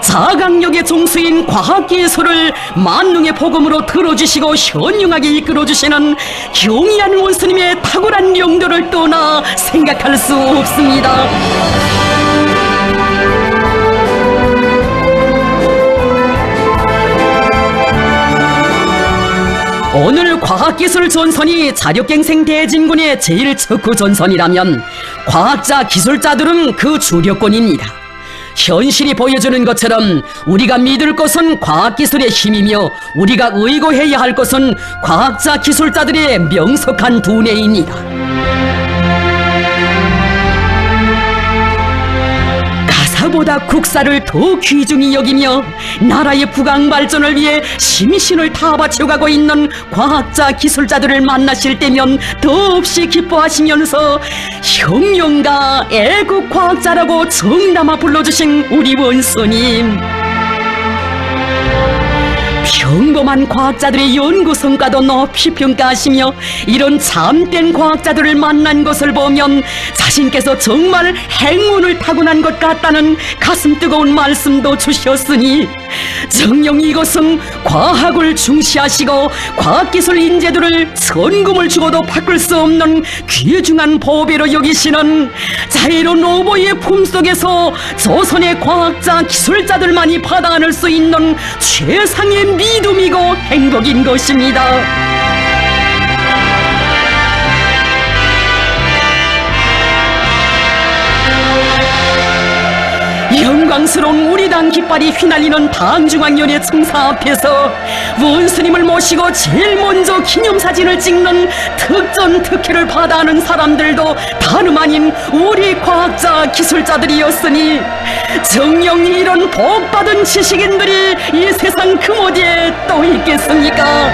자강력의 종수인 과학기술을 만능의 복음으로 들어주시고 현명하게 이끌어주시는 경의하는 원수님의 탁월한 용도를 떠나 생각할 수 없습니다. 오늘 과학기술 전선이 자력갱생 대진군의 제일 척후 전선이라면 과학자, 기술자들은 그 주력권입니다. 현실이 보여주는 것처럼 우리가 믿을 것은 과학기술의 힘이며 우리가 의거해야 할 것은 과학자, 기술자들의 명석한 두뇌입니다. 가사보다 국사를 더 귀중히 여기며 나라의 부강 발전을 위해 심신을 다 바쳐가고 있는 과학자, 기술자들을 만나실 때면 더없이 기뻐하시면서 혁명가, 애국과학자라고 정담아 불러주신 우리 원수님, 평범한 과학자들의 연구 성과도 높이 평가하시며 이런 참된 과학자들을 만난 것을 보면 자신께서 정말 행운을 타고난 것 같다는 가슴 뜨거운 말씀도 주셨으니 정녕 이것은 과학을 중시하시고 과학기술 인재들을 선금을 주고도 바꿀 수 없는 귀중한 보배로 여기시는 자유로운 오보의 품속에서 조선의 과학자, 기술자들만이 받아 안을 수 있는 최상의 믿음이고 행복인 것입니다. 영광스러운 우리 당 깃발이 휘날리는 당중앙위원회 청사 앞에서 원수님을 모시고 제일 먼저 기념사진을 찍는 특전 특혜를 받아하는 사람들도 다름 아닌 우리 과학자, 기술자들이었으니 정녕 이런 복받은 지식인들이 이 세상 그 어디에 또 있겠습니까?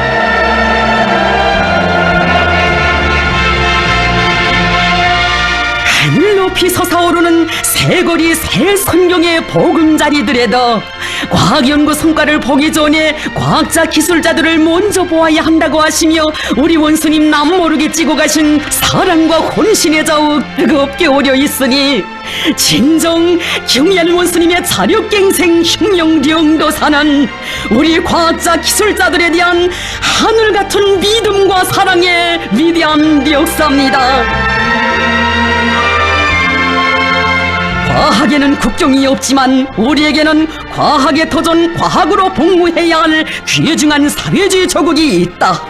하늘 높이 솟아오르는 새거리 새선경의 보금자리들에도 과학연구 성과를 보기 전에 과학자, 기술자들을 먼저 보아야 한다고 하시며 우리 원수님 남모르게 찌고 가신 사랑과 혼신의 자욱 뜨겁게 오려 있으니 진정 경의하는 원수님의 자력갱생 혁명령도사는 우리 과학자, 기술자들에 대한 하늘같은 믿음과 사랑의 위대한 역사입니다. 과학에는 국경이 없지만 우리에게는 과학의 터전, 과학으로 복무해야 할 귀중한 사회주의 조국이 있다.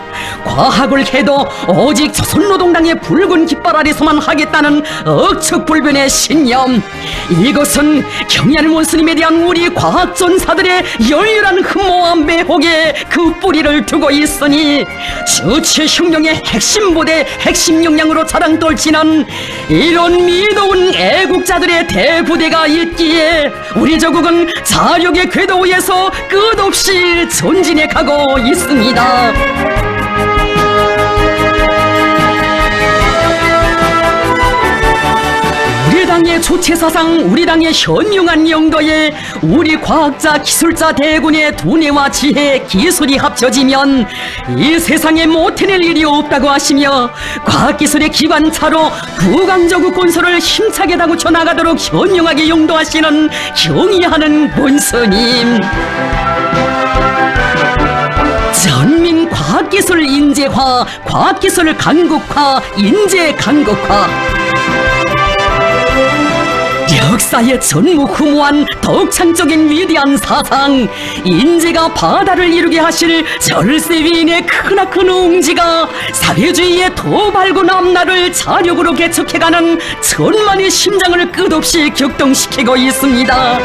과학을 해도 오직 조선노동당의 붉은 깃발 아래서만 하겠다는 억측불변의 신념, 이것은 경의하는 원수님에 대한 우리 과학전사들의 열렬한 흠모와 매혹에 그 뿌리를 두고 있으니 주체혁명의 핵심 부대, 핵심 역량으로 자랑 떨치는 이런 미도운 애국자들의 대부대가 있기에 우리 조국은 자력의 궤도 위에서 끝없이 전진해 가고 있습니다. 세계 주체사상 우리 당의 현명한 영도에 우리 과학자 기술자 대군의 두뇌와 지혜 기술이 합쳐지면 이 세상에 못해낼 일이 없다고 하시며 과학기술의 기관차로 부강저국 건설을 힘차게 다구쳐 나가도록 현명하게 용도하시는 경의하는 본스님. 전민 과학기술 인재화, 과학기술 강국화, 인재 강국화. 역사의 전무후무한 덕창적인 위대한 사상, 인재가 바다를 이루게 하실 절세위인의 크나큰 웅지가 사회주의의 더 밝은 앞날을 자력으로 개척해가는 천만의 심장을 끝없이 격동시키고 있습니다.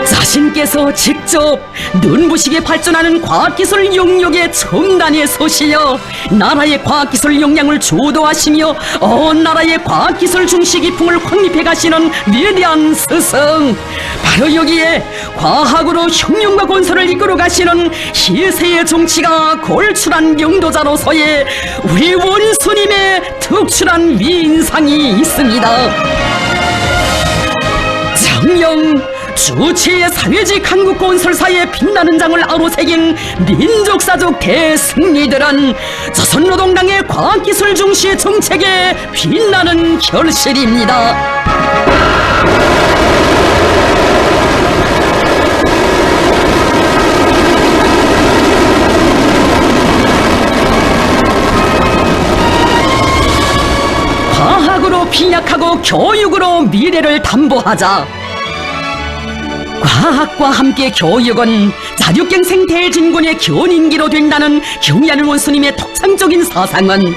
자신께서 직접 눈부시게 발전하는 과학기술 영역의 첨단에 서시어 나라의 과학기술 역량을 주도하시며 온 나라의 과학기술 중시기풍을 확립해 가시는 위대한 스승, 바로 여기에 과학으로 혁명과 건설을 이끌어 가시는 희세의 정치가 골출한 영도자로서의 우리 원수님의 특출한 위인상이 있습니다. 정령 주체의 사회주의 강국 건설사의 빛나는 장을 아로새긴 민족사적 대승리들은 조선노동당의 과학기술 중시 정책의 빛나는 결실입니다. 과학으로 빈약하고 교육으로 미래를 담보하자. 과학과 함께 교육은 자력갱생 대진군의 견인기로 된다는 경의하는 원수님의 독창적인 사상은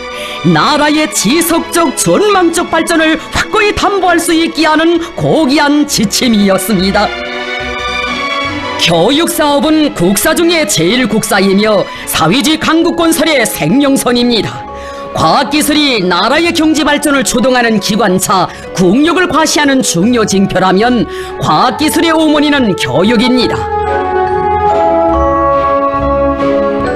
나라의 지속적 전망적 발전을 확고히 담보할 수 있게 하는 고귀한 지침이었습니다. 교육사업은 국사 중에 제일 국사이며 사회주의 강국 건설의 생명선입니다. 과학기술이 나라의 경제발전을 주동하는 기관차, 국력을 과시하는 중요 징표라면 과학기술의 어머니는 교육입니다.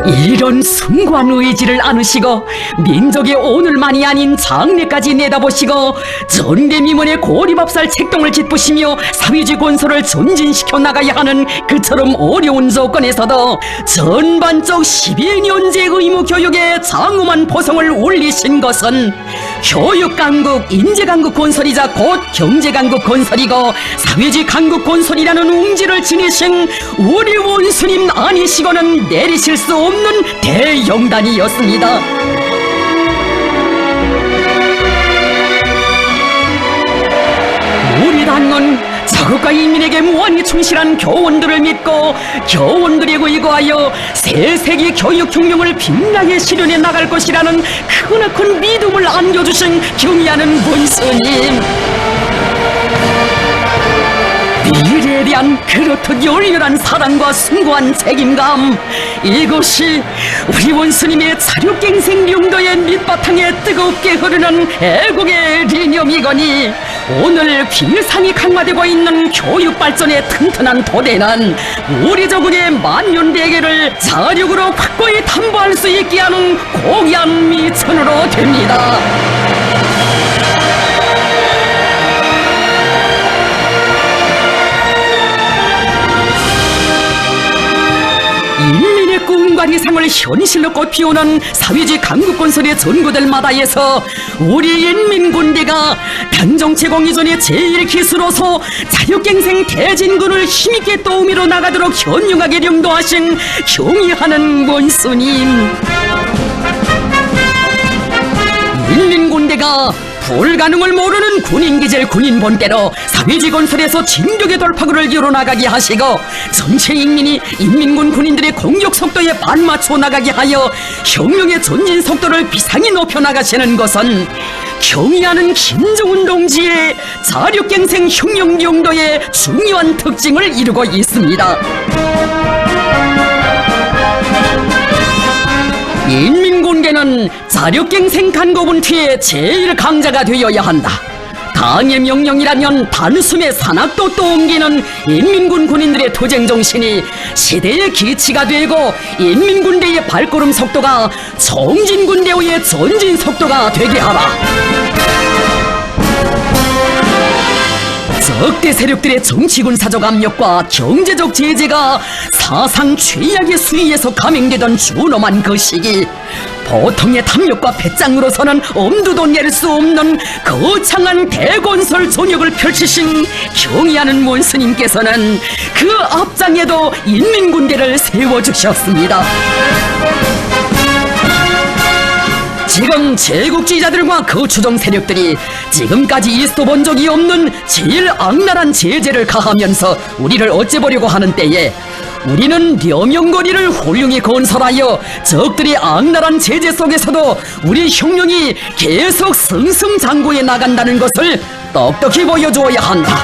이런 숭고한 의지를 안으시고 민족의 오늘만이 아닌 장래까지 내다보시고 전대미문의 고리밥살 책동을 짚으시며 사회주의 건설을 전진시켜 나가야 하는 그처럼 어려운 조건에서도 전반적 12년제 의무 교육에 장엄한 보성을 올리신 것은 교육강국, 인재강국 건설이자 곧 경제강국 건설이고 사회주의 강국 건설이라는 웅지를 지니신 우리 원수님 아니시고는 내리실 수 없는 대영단이었습니다. 우리 당은 자국과 인민에게 무한히 충실한 교원들을 믿고 교원들에 의거하여 새 세기 교육혁명을 빛나게 실현해 나갈 것이라는 크나큰 믿음을 안겨주신 경의하는 본스님. 미래에 대한 그렇듯 열렬한 사랑과 숭고한 책임감, 이것이 우리 원수님의 자력갱생 용도의 밑바탕에 뜨겁게 흐르는 애국의 리념이거니 오늘 비상이 강화되고 있는 교육발전의 튼튼한 토대는 우리 조국의 만년대계를 자력으로 확고히 담보할 수 있게 하는 고귀한 미천으로 됩니다. 인민의 꿈과理想을 현실로 꽃피우는 사회주의 강국건설의 전구들마다에서 우리 인민군대가 당정체공 이전의 제1기수로서 자력갱생 대진군을 힘있게 떠오미러 나가도록 현명하게 령도하신 경의하는 원수님. 인민군대가 불가능을 모르는 군인기질 군인본대로 사회주의 건설에서 진격의 돌파구를 이뤄나가게 하시고 전체 인민이 인민군 군인들의 공격 속도에 반맞춰 나가게 하여 혁명의 전진 속도를 비상히 높여나가시는 것은 경의하는 김정은 동지의 자력갱생 혁명 용도의 중요한 특징을 이루고 있습니다. 인민군대는 자력갱생 간고분투의 제1강자가 되어야 한다. 당의 명령이라면 단숨에 산악도 또 옮기는 인민군 군인들의 투쟁 정신이 시대의 기치가 되고 인민군대의 발걸음 속도가 청진군대의 전진 속도가 되게 하라. 적대 세력들의 정치군사적 압력과 경제적 제재가 사상 최악의 수위에서 감행되던 준엄한 그 시기, 보통의 탐욕과 배짱으로서는 엄두도 낼 수 없는 거창한 대건설 전역을 펼치신 경의하는 원스님께서는 그 앞장에도 인민군대를 세워주셨습니다. 지금 제국주의자들과 거추종 세력들이 지금까지 있어본 적이 없는 제일 악랄한 제재를 가하면서 우리를 어째보려고 하는 때에 우리는 려명거리를 훌륭히 건설하여 적들이 악랄한 제재 속에서도 우리 혁명이 계속 승승장구해 나간다는 것을 똑똑히 보여주어야 한다.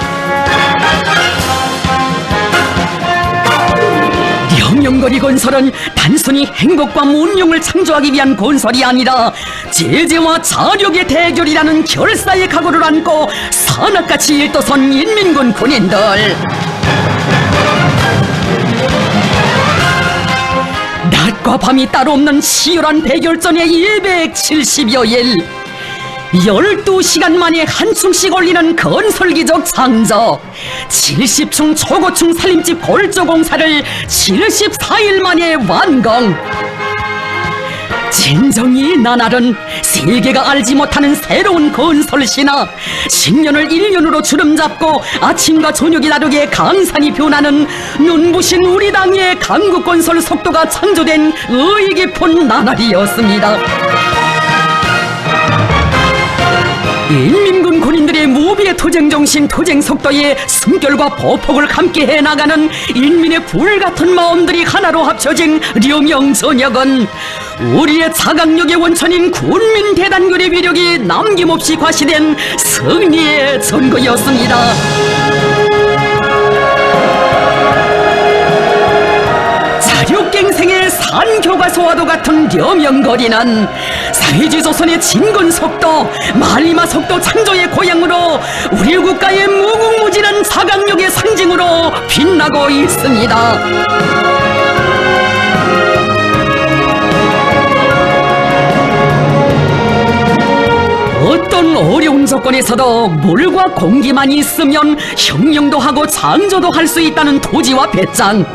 려명거리 건설은 단순히 행복과 문명을 창조하기 위한 건설이 아니라 제재와 자력의 대결이라는 결사의 각오를 안고 산악같이 일떠선 인민군 군인들, 낮과 밤이 따로 없는 치열한 대결전의 270여 일, 12시간 만에 한층씩 올리는 건설기적 창조, 70층 초고층 살림집 골조 공사를 74일 만에 완공. 진정이 나날은 세계가 알지 못하는 새로운 건설 신화, 10년을 1년으로 주름잡고 아침과 저녁이 다르게 강산이 변하는 눈부신 우리 당의 강국 건설 속도가 창조된 의의 깊은 나날이었습니다. 인민군 군인들의 무비의 투쟁정신, 투쟁속도에 숨결과 보폭을 함께 해나가는 인민의 불같은 마음들이 하나로 합쳐진 려명전역은 우리의 자강력의 원천인 군민대단결의 위력이 남김없이 과시된 승리의 전거였습니다. 자력갱생의 산교과서와도 같은 려명거리는 사회주의 조선의 진군 속도, 말리마 속도 창조의 고향으로 우리 국가의 무궁무진한 자강력의 상징으로 빛나고 있습니다. 어떤 어려운 조건에서도 물과 공기만 있으면 혁명도 하고 창조도 할 수 있다는 토지와 배짱,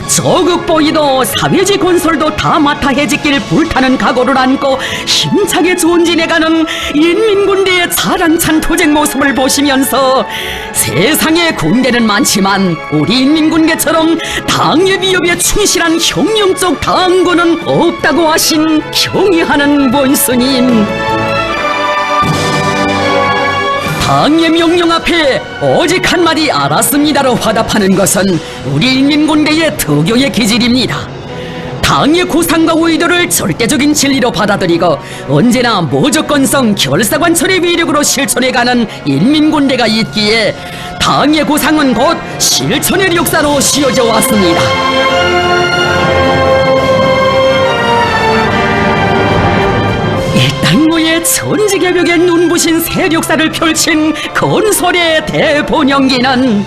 저극보이도 사회주의 건설도 다 맡아 해지길 불타는 각오를 안고 힘차게 전진해가는 인민군대의 자랑찬 투쟁 모습을 보시면서 세상에 군대는 많지만 우리 인민군대처럼 당의 위협에 충실한 혁명적 당군은 없다고 하신 경의하는 원스님, 당의 명령 앞에 오직 한마디 알았습니다로 화답하는 것은 우리 인민군대의 특유의 기질입니다. 당의 구상과 의도를 절대적인 진리로 받아들이고 언제나 무조건성 결사관철의 위력으로 실천해가는 인민군대가 있기에 당의 구상은 곧 실천의 역사로 씌워져 왔습니다. 이 땅의 천지개벽의 눈부신 세력사를 펼친 건설의 대본영기는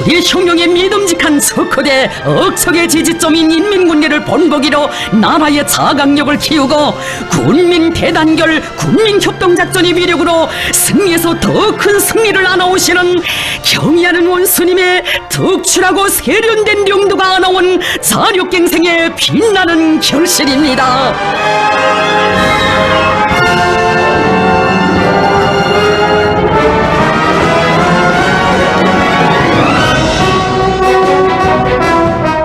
우리 혁명의 믿음직한 척후대 억척의 지지점인 인민군대를 본보기로 나라의 자강력을 키우고 군민대단결 군민협동작전의 위력으로 승리에서 더 큰 승리를 안아오시는 경의하는 원수님의 특출하고 세련된 용도가 안아온 자력갱생의 빛나는 결실입니다.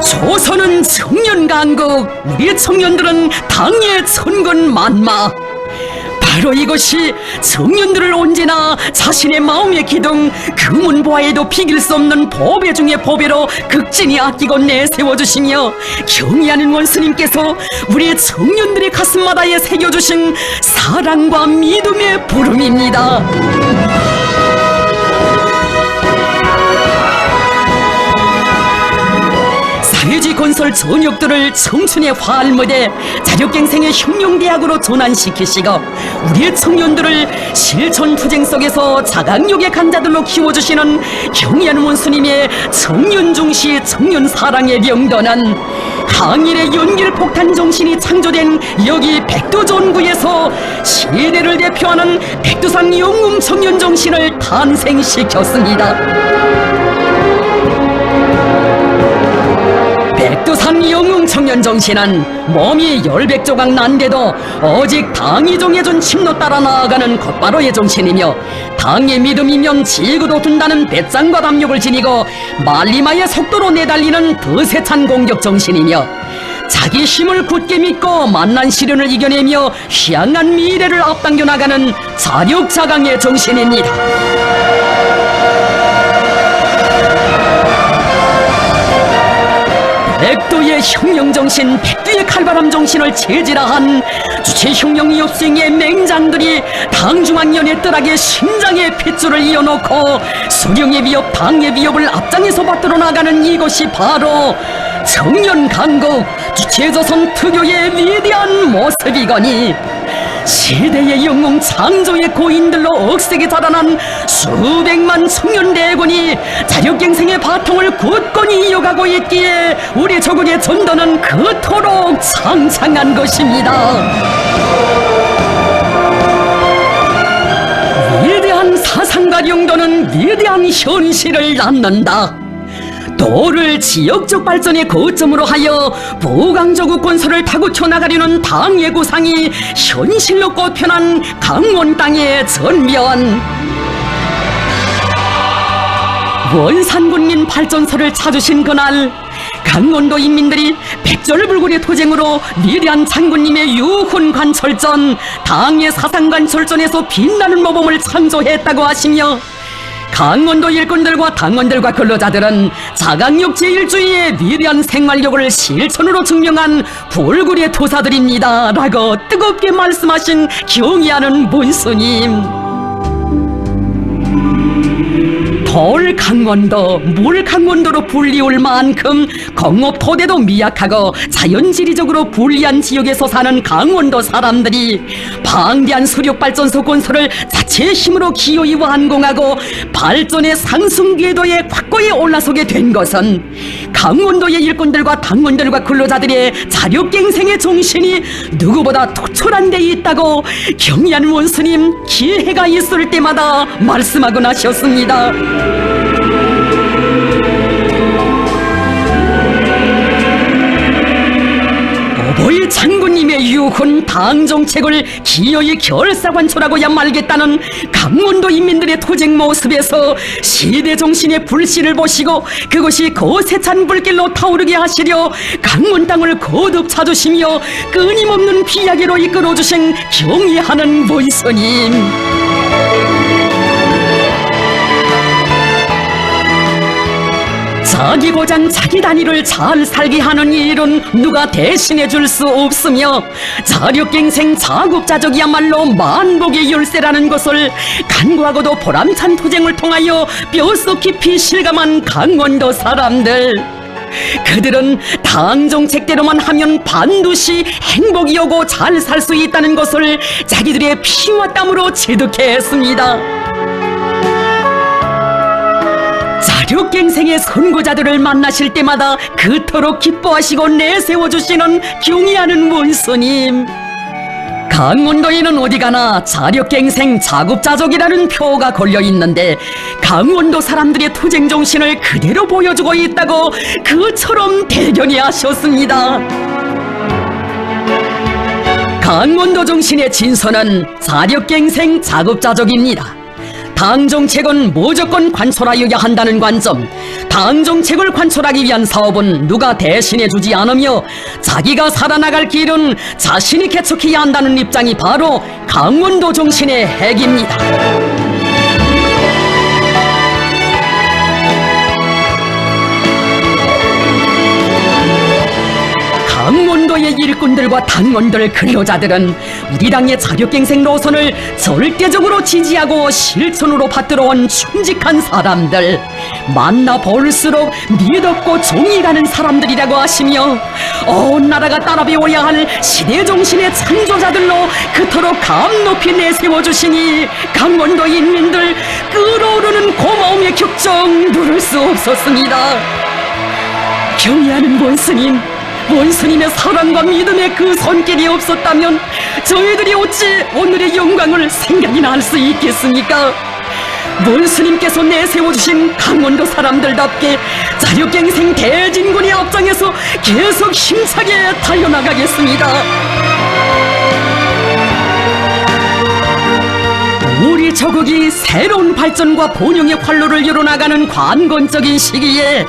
조선은 청년강국, 우리 청년들은 당의 천군만마. 바로 이것이 청년들을 언제나 자신의 마음의 기둥, 금은보화에도 비길 수 없는 보배 중의 보배로 극진히 아끼고 내세워주시며 경의하는 원스님께서 우리 청년들의 가슴마다에 새겨주신 사랑과 믿음의 부름입니다. 사회주의 건설 전역들을 청춘의 활무대, 자력갱생의 혁명대학으로 전환시키시고 우리의 청년들을 실천 투쟁 속에서 자강력의 강자들로 키워주시는 경의하는 원수님의 청년중시 청년사랑의 명도는 당일의 연길폭탄 정신이 창조된 여기 백두존구에서 시대를 대표하는 백두산 영웅 청년 정신을 탄생시켰습니다. 백두산 영웅 청년 정신은 몸이 열백조각 난데도 오직 당이 정해준 침로 따라 나아가는 곧바로의 정신이며, 당의 믿음이면 지구도 둔다는 배짱과 담력을 지니고 말리마의 속도로 내달리는 더 세찬 공격 정신이며, 자기 힘을 굳게 믿고 만난 시련을 이겨내며 희망한 미래를 앞당겨 나가는 자력자강의 정신입니다. 백두의 혁명정신, 백두의 칼바람 정신을 체질화한 주체 혁명 역수행의 맹장들이 당중앙위원회 뜰하게 심장의 핏줄을 이어놓고 수령의 위협, 당의 위협을 앞장에서 받들어 나가는 이것이 바로 청년 강국 주체조선 특유의 위대한 모습이거니, 시대의 영웅 창조의 고인들로 억세게 자라난 수백만 청년 대군이 자력갱생의 바통을 굳건히 이어가고 있기에 우리 조국의 전도는 그토록 창창한 것입니다. 위대한 사상과 용도는 위대한 현실을 낳는다. 도를 지역적 발전의 거점으로 하여 보강조국 건설을 타고쳐 나가려는 당의 구상이 현실로 꽃펴난 강원 땅의 전면. 원산군민 발전소를 찾으신 그날, 강원도 인민들이 백절불굴의 토쟁으로 위대한 장군님의 유훈 관철전, 당의 사상 관철전에서 빛나는 모범을 창조했다고 하시며, 강원도 일꾼들과 당원들과 근로자들은 자강력 제1주의의 위대한 생활력을 실천으로 증명한 불굴의 토사들입니다 라고 뜨겁게 말씀하신 경의하는 문스님. 돌 강원도, 물 강원도로 불리울 만큼 공업 토대도 미약하고 자연지리적으로 불리한 지역에서 사는 강원도 사람들이 방대한 수력발전소 건설을 자체의 힘으로 기어이 완공하고 발전의 상승 궤도에 확고히 올라서게 된 것은 강원도의 일꾼들과 당원들과 근로자들의 자력갱생의 정신이 누구보다 투철한 데 있다고 경의한 원스님 기회가 있을 때마다 말씀하곤 하셨습니다. 오보일 장군님의 유훈 당정책을 기어이 결사관철하고야 말겠다는 강원도 인민들의 투쟁 모습에서 시대정신의 불씨를 보시고 그것이 거세찬 불길로 타오르게 하시려 강원 땅을 거듭 찾으시며 끊임없는 비야기로 이끌어주신 경의하는 원스님. 자기 보장 자기 단위를 잘 살게 하는 일은 누가 대신해 줄 수 없으며, 자력갱생 자급자족이야말로 만복의 열쇠라는 것을 간구하고도 보람찬 투쟁을 통하여 뼛속 깊이 실감한 강원도 사람들. 그들은 당 정책대로만 하면 반드시 행복이 오고 잘 살 수 있다는 것을 자기들의 피와 땀으로 체득했습니다. 자력갱생의 선구자들을 만나실 때마다 그토록 기뻐하시고 내세워주시는 경의하는 원스님. 강원도에는 어디가나 자력갱생 자급자족이라는 표가 걸려있는데 강원도 사람들의 투쟁정신을 그대로 보여주고 있다고 그처럼 대견히 하셨습니다. 강원도 정신의 진서는 자력갱생 자급자족입니다. 당정책은 무조건 관철하여야 한다는 관점, 당정책을 관철하기 위한 사업은 누가 대신해주지 않으며 자기가 살아나갈 길은 자신이 개척해야 한다는 입장이 바로 강원도 정신의 핵입니다. 강원도의 일꾼들과 당원들, 근로자들은 우리 당의 자력갱생 노선을 절대적으로 지지하고 실천으로 받들어온 충직한 사람들, 만나볼수록 믿었고 정이 가는 사람들이라고 하시며 온 나라가 따라 배워야 할 시대정신의 창조자들로 그토록 감 높이 내세워주시니 강원도 인민들 끓어오르는 고마움의 격정 누를 수 없었습니다. 경의하는 원스님, 원스님의 사랑과 믿음의 그 손길이 없었다면 저희들이 어찌 오늘의 영광을 생각이나 할 수 있겠습니까? 원스님께서 내세워주신 강원도 사람들답게 자력갱생 대진군의 앞장에서 계속 힘차게 달려나가겠습니다. 우리 조국이 새로운 발전과 번영의 활로를 열어나가는 관건적인 시기에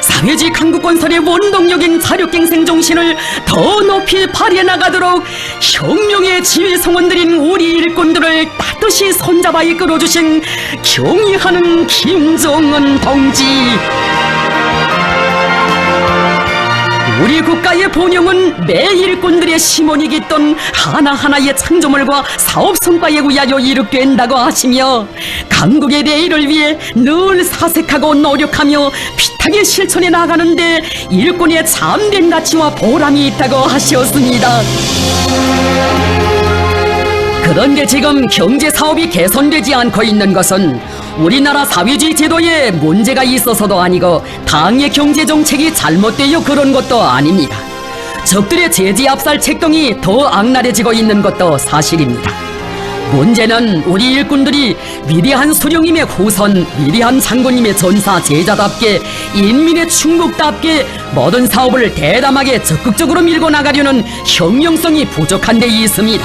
사회주의 강국건설의 원동력인 자력갱생 정신을 더 높이 발휘해 나가도록 혁명의 지휘성원들인 우리 일꾼들을 따뜻이 손잡아 이끌어주신 경의하는 김정은 동지. 우리 국가의 번영은 매 일꾼들의 심원이 깃던 하나하나의 창조물과 사업 성과에 의하여 이룩된다고 하시며 강국의 내일을 위해 늘 사색하고 노력하며 피타게 실천해 나가는데 일꾼의 참된 가치와 보람이 있다고 하셨습니다. 그런데 지금 경제 사업이 개선되지 않고 있는 것은 우리나라 사회주의 제도에 문제가 있어서도 아니고 당의 경제 정책이 잘못되어 그런 것도 아닙니다. 적들의 제지 압살 책동이 더 악랄해지고 있는 것도 사실입니다. 문제는 우리 일꾼들이 위대한 수령님의 후손, 위대한 장군님의 전사 제자답게 인민의 충국답게 모든 사업을 대담하게 적극적으로 밀고 나가려는 혁명성이 부족한 데 있습니다.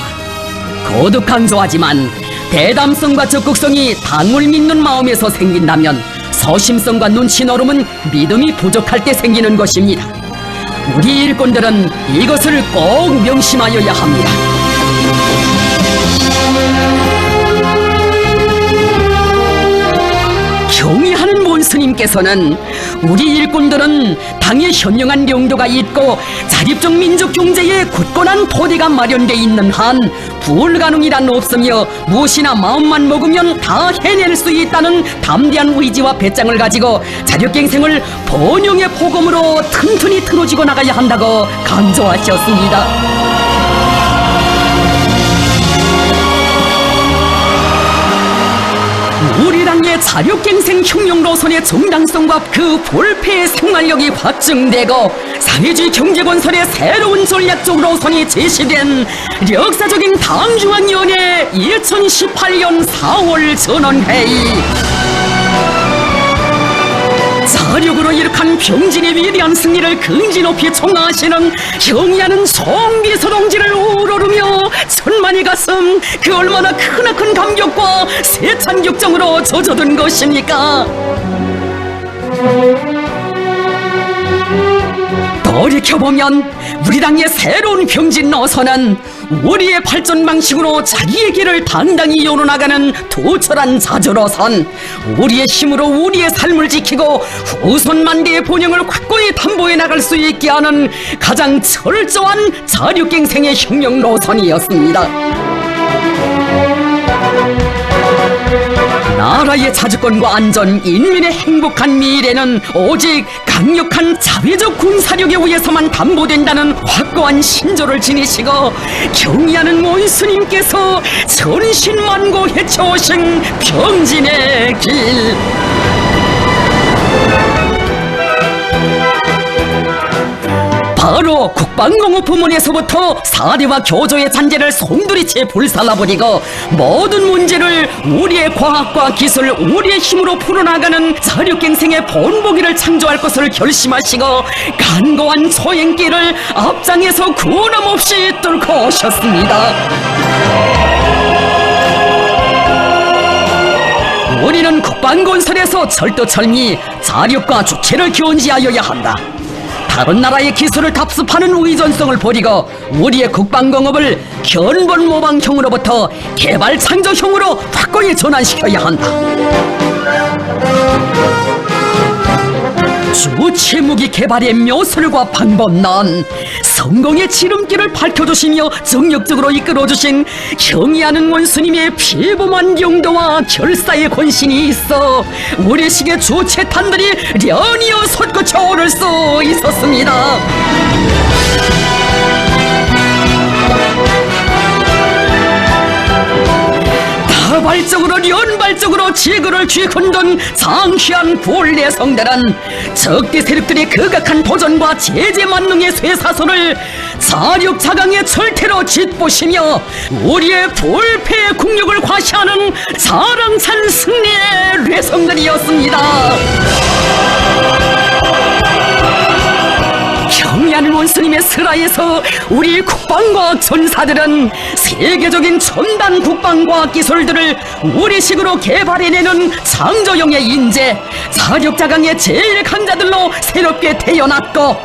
거듭 강조하지만 대담성과 적극성이 당을 믿는 마음에서 생긴다면 소심성과 눈치 노름은 믿음이 부족할 때 생기는 것입니다. 우리 일꾼들은 이것을 꼭 명심하여야 합니다. 경의하는 원스님께서는 우리 일꾼들은 당의 현명한 용도가 있고 자립적 민족 경제에 굳건한 토대가 마련돼 있는 한 불가능이란 없으며 무엇이나 마음만 먹으면 다 해낼 수 있다는 담대한 의지와 배짱을 가지고 자력갱생을 번영의 포검으로 튼튼히 틀어지고 나가야 한다고 강조하셨습니다. 우리 당의 자력갱생 혁명 노선의 정당성과 그 볼패의 생활력이 확증되고 사회주의 경제건설의 새로운 전략적 노선이 제시된 역사적인 당중앙위원회 2018년 4월 전원회의, 자력으로 이룩한 병진의 위대한 승리를 긍지 높이 총하시는 경의하는 송비서 동지를 우러르며 천만의 가슴 그 얼마나 크나큰 감격과 세찬 격정으로 젖어든 것입니까? 돌이켜보면 우리 당의 새로운 병진 노선은 우리의 발전 방식으로 자기의 길을 당당히 열어나가는 투철한 자주로선, 우리의 힘으로 우리의 삶을 지키고 후손 만대의 본영을 확고히 담보해 나갈 수 있게 하는 가장 철저한 자력갱생의 혁명 노선이었습니다. 나라의 자주권과 안전, 인민의 행복한 미래는 오직 강력한 자위적 군사력에 의해서만 담보된다는 확고한 신조를 지니시고 경의하는 원수님께서 전신만고 헤쳐오신 병진의 길, 바로 국방공업 부문에서부터 사대와 교조의 잔재를 송두리째 불살라버리고 모든 문제를 우리의 과학과 기술, 우리의 힘으로 풀어나가는 자력갱생의 본보기를 창조할 것을 결심하시고 간고한 소행길을 앞장에서 구원함없이 뚫고 오셨습니다. 우리는 국방건설에서 철두철미 자력과 주체를 견지하여야 한다. 다른 나라의 기술을 답습하는 의존성을 버리고 우리의 국방공업을 견본 모방형으로부터 개발 창조형으로 확고히 전환시켜야 한다. 주체무기 개발의 묘술과 방법론, 성공의 지름길을 밝혀주시며 정력적으로 이끌어주신 경의하는 원수님의 피범한 용도와 결사의 권신이 있어 우리식의 주체탄들이 련이어 솟구쳐 오를 수 있었습니다. 자발적으로 연발적으로 지구를 쥐흔든 장시한 군례성들은 적대 세력들의 극악한 도전과 제재 만능의 쇠사슬을 자력자강의 절태로 짓보시며 우리의 불패의 국력을 과시하는 자랑찬 승리의 례성들이었습니다. 경의하는 원수님의 슬하에서 우리 국방과학 전사들은 세계적인 첨단 국방과학 기술들을 우리식으로 개발해내는 창조형의 인재, 자력자강의 제일 강자들로 새롭게 태어났고,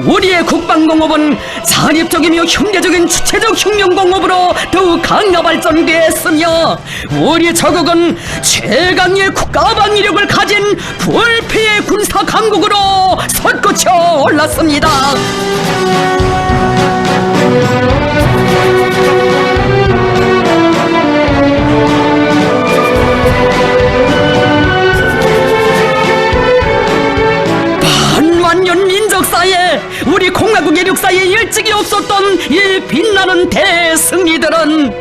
우리의 국방공업은 자립적이며 현대적인 주체적 혁명공업으로 더욱 강화 발전되었으며, 우리 저국은 최강의 국가방위력을 가진 불패의 군사 강국으로 솟구쳐 올랐습니다. 반만년 민족사에 우리 공화국의 역사에 일찍이 없었던 이 빛나는 대승리들은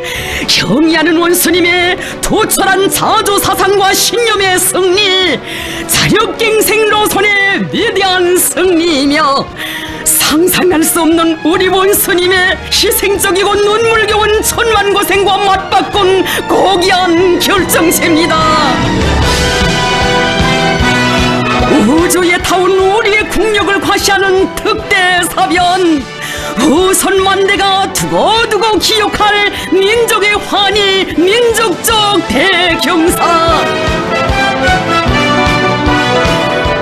경의하는 원수님의 투철한 자주사상과 신념의 승리, 자력갱생 노선의 위대한 승리이며 상상할 수 없는 우리 원수님의 희생적이고 눈물겨운 천만고생과 맞바꾼 고귀한 결정체입니다. 우주에 타온 우리의 국력을 과시하는 특대사변, 후손만대가 두고두고 기억할 민족의 환희, 민족적 대경사,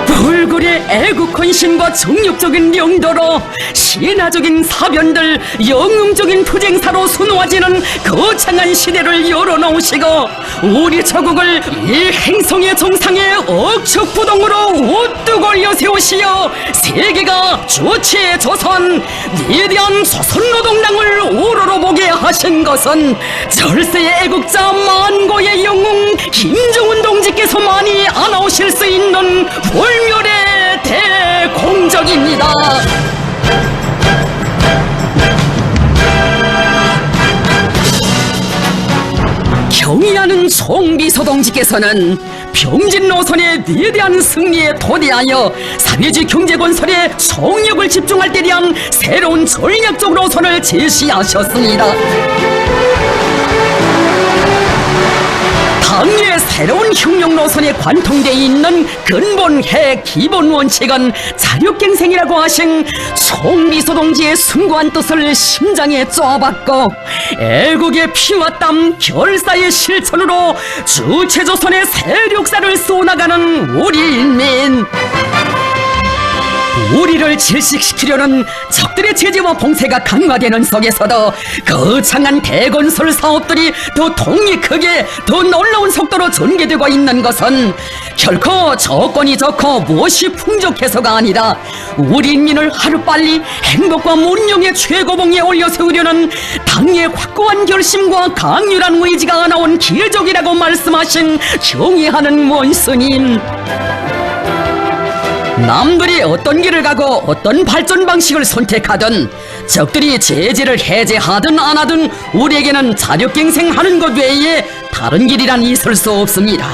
불굴의 애국헌신과 정력적인 용도로 신화적인 사변들, 영웅적인 투쟁사로 수놓아지는 거창한 시대를 열어놓으시고 우리 저국을 이 행성의 정상에 억척부동으로 우뚝 올려 세우시어 세계가 주체의 조선, 위대한 조선노동당을 우러러보게 하신 것은 절세의 애국자 만고의 영웅 김정은 동지께서만이 안아오실 수 있는 불멸의 대공적입니다. 경의하는 송비서 동지께서는 병진 노선의 위대한 승리에 도대하여 사회주의 경제 건설에 총력을 집중할 때 대한 새로운 전략적 노선을 제시하셨습니다. 당의 새로운 혁명 노선에 관통되어 있는 근본핵 기본 원칙은 자력갱생이라고 하신 송비서 동지의 숭고한 뜻을 심장에 쪼아박고 애국의 피와 땀 결사의 실천으로 주체조선의 세력사를 쏘나가는 우리 인민, 우리를 질식시키려는 적들의 제재와 봉쇄가 강화되는 속에서도 거창한 대건설 사업들이 더 통익하게 더 놀라운 속도로 전개되고 있는 것은 결코 조건이 좋고 무엇이 풍족해서가 아니라 우리 인민을 하루빨리 행복과 문명의 최고봉에 올려세우려는 당의 확고한 결심과 강렬한 의지가 나온 기적이라고 말씀하신 경의하는 원스님, 남들이 어떤 길을 가고 어떤 발전 방식을 선택하든 적들이 제재를 해제하든 안 하든 우리에게는 자력갱생하는 것 외에 다른 길이란 있을 수 없습니다.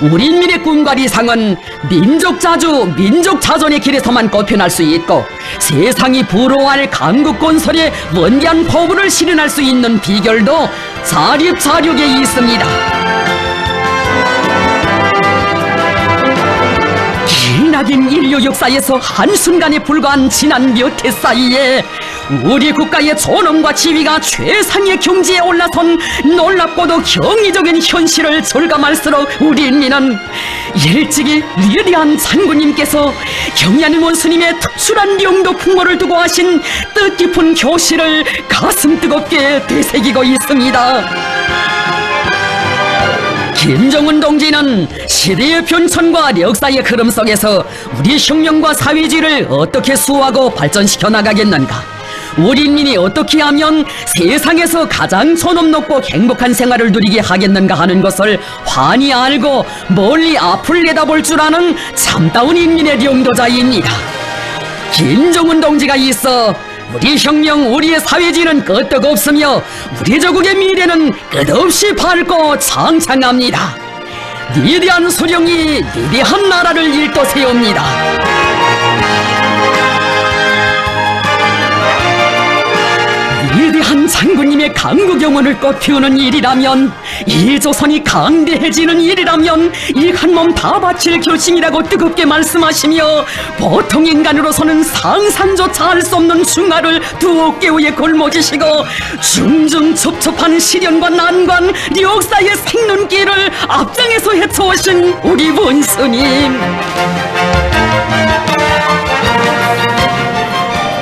우리 인민의 꿈과 이상은 민족자주, 민족자존의 길에서만 꼽혀날 수 있고 세상이 부러워할 강국건설의 원대한 포부를 실현할 수 있는 비결도 자립자력에 있습니다. 기나긴 인류 역사에서 한순간에 불과한 지난 몇 해 사이에 우리 국가의 존엄과 지위가 최상의 경지에 올라선 놀랍고도 경이적인 현실을 절감할수록 우리 인민은 일찍이 위대한 장군님께서 경의하는 원수님의 특출한 영도 풍모를 두고 하신 뜻깊은 교실을 가슴 뜨겁게 되새기고 있습니다. 김정은 동지는 시대의 변천과 역사의 흐름 속에서 우리 혁명과 사회주의를 어떻게 수호하고 발전시켜 나가겠는가? 우리 인민이 어떻게 하면 세상에서 가장 존엄 높고 행복한 생활을 누리게 하겠는가 하는 것을 환히 알고 멀리 앞을 내다볼 줄 아는 참다운 인민의 영도자입니다. 김정은 동지가 있어 우리 혁명, 우리의 사회주의는 끄떡없으며 우리 조국의 미래는 끝없이 밝고 창창합니다. 위대한 소령이 위대한 나라를 일떠 세웁니다. 위대한 장군님의 강국 영혼을 꽃피우는 일이라면, 이 조선이 강대해지는 일이라면 이 한 몸 다 바칠 결심이라고 뜨겁게 말씀하시며, 보통 인간으로서는 상상조차 할 수 없는 중화를 두 어깨 위에 걸머지시고 중중첩첩한 시련과 난관, 역사의 생눈길을 앞장에서 헤쳐오신 우리 원수님,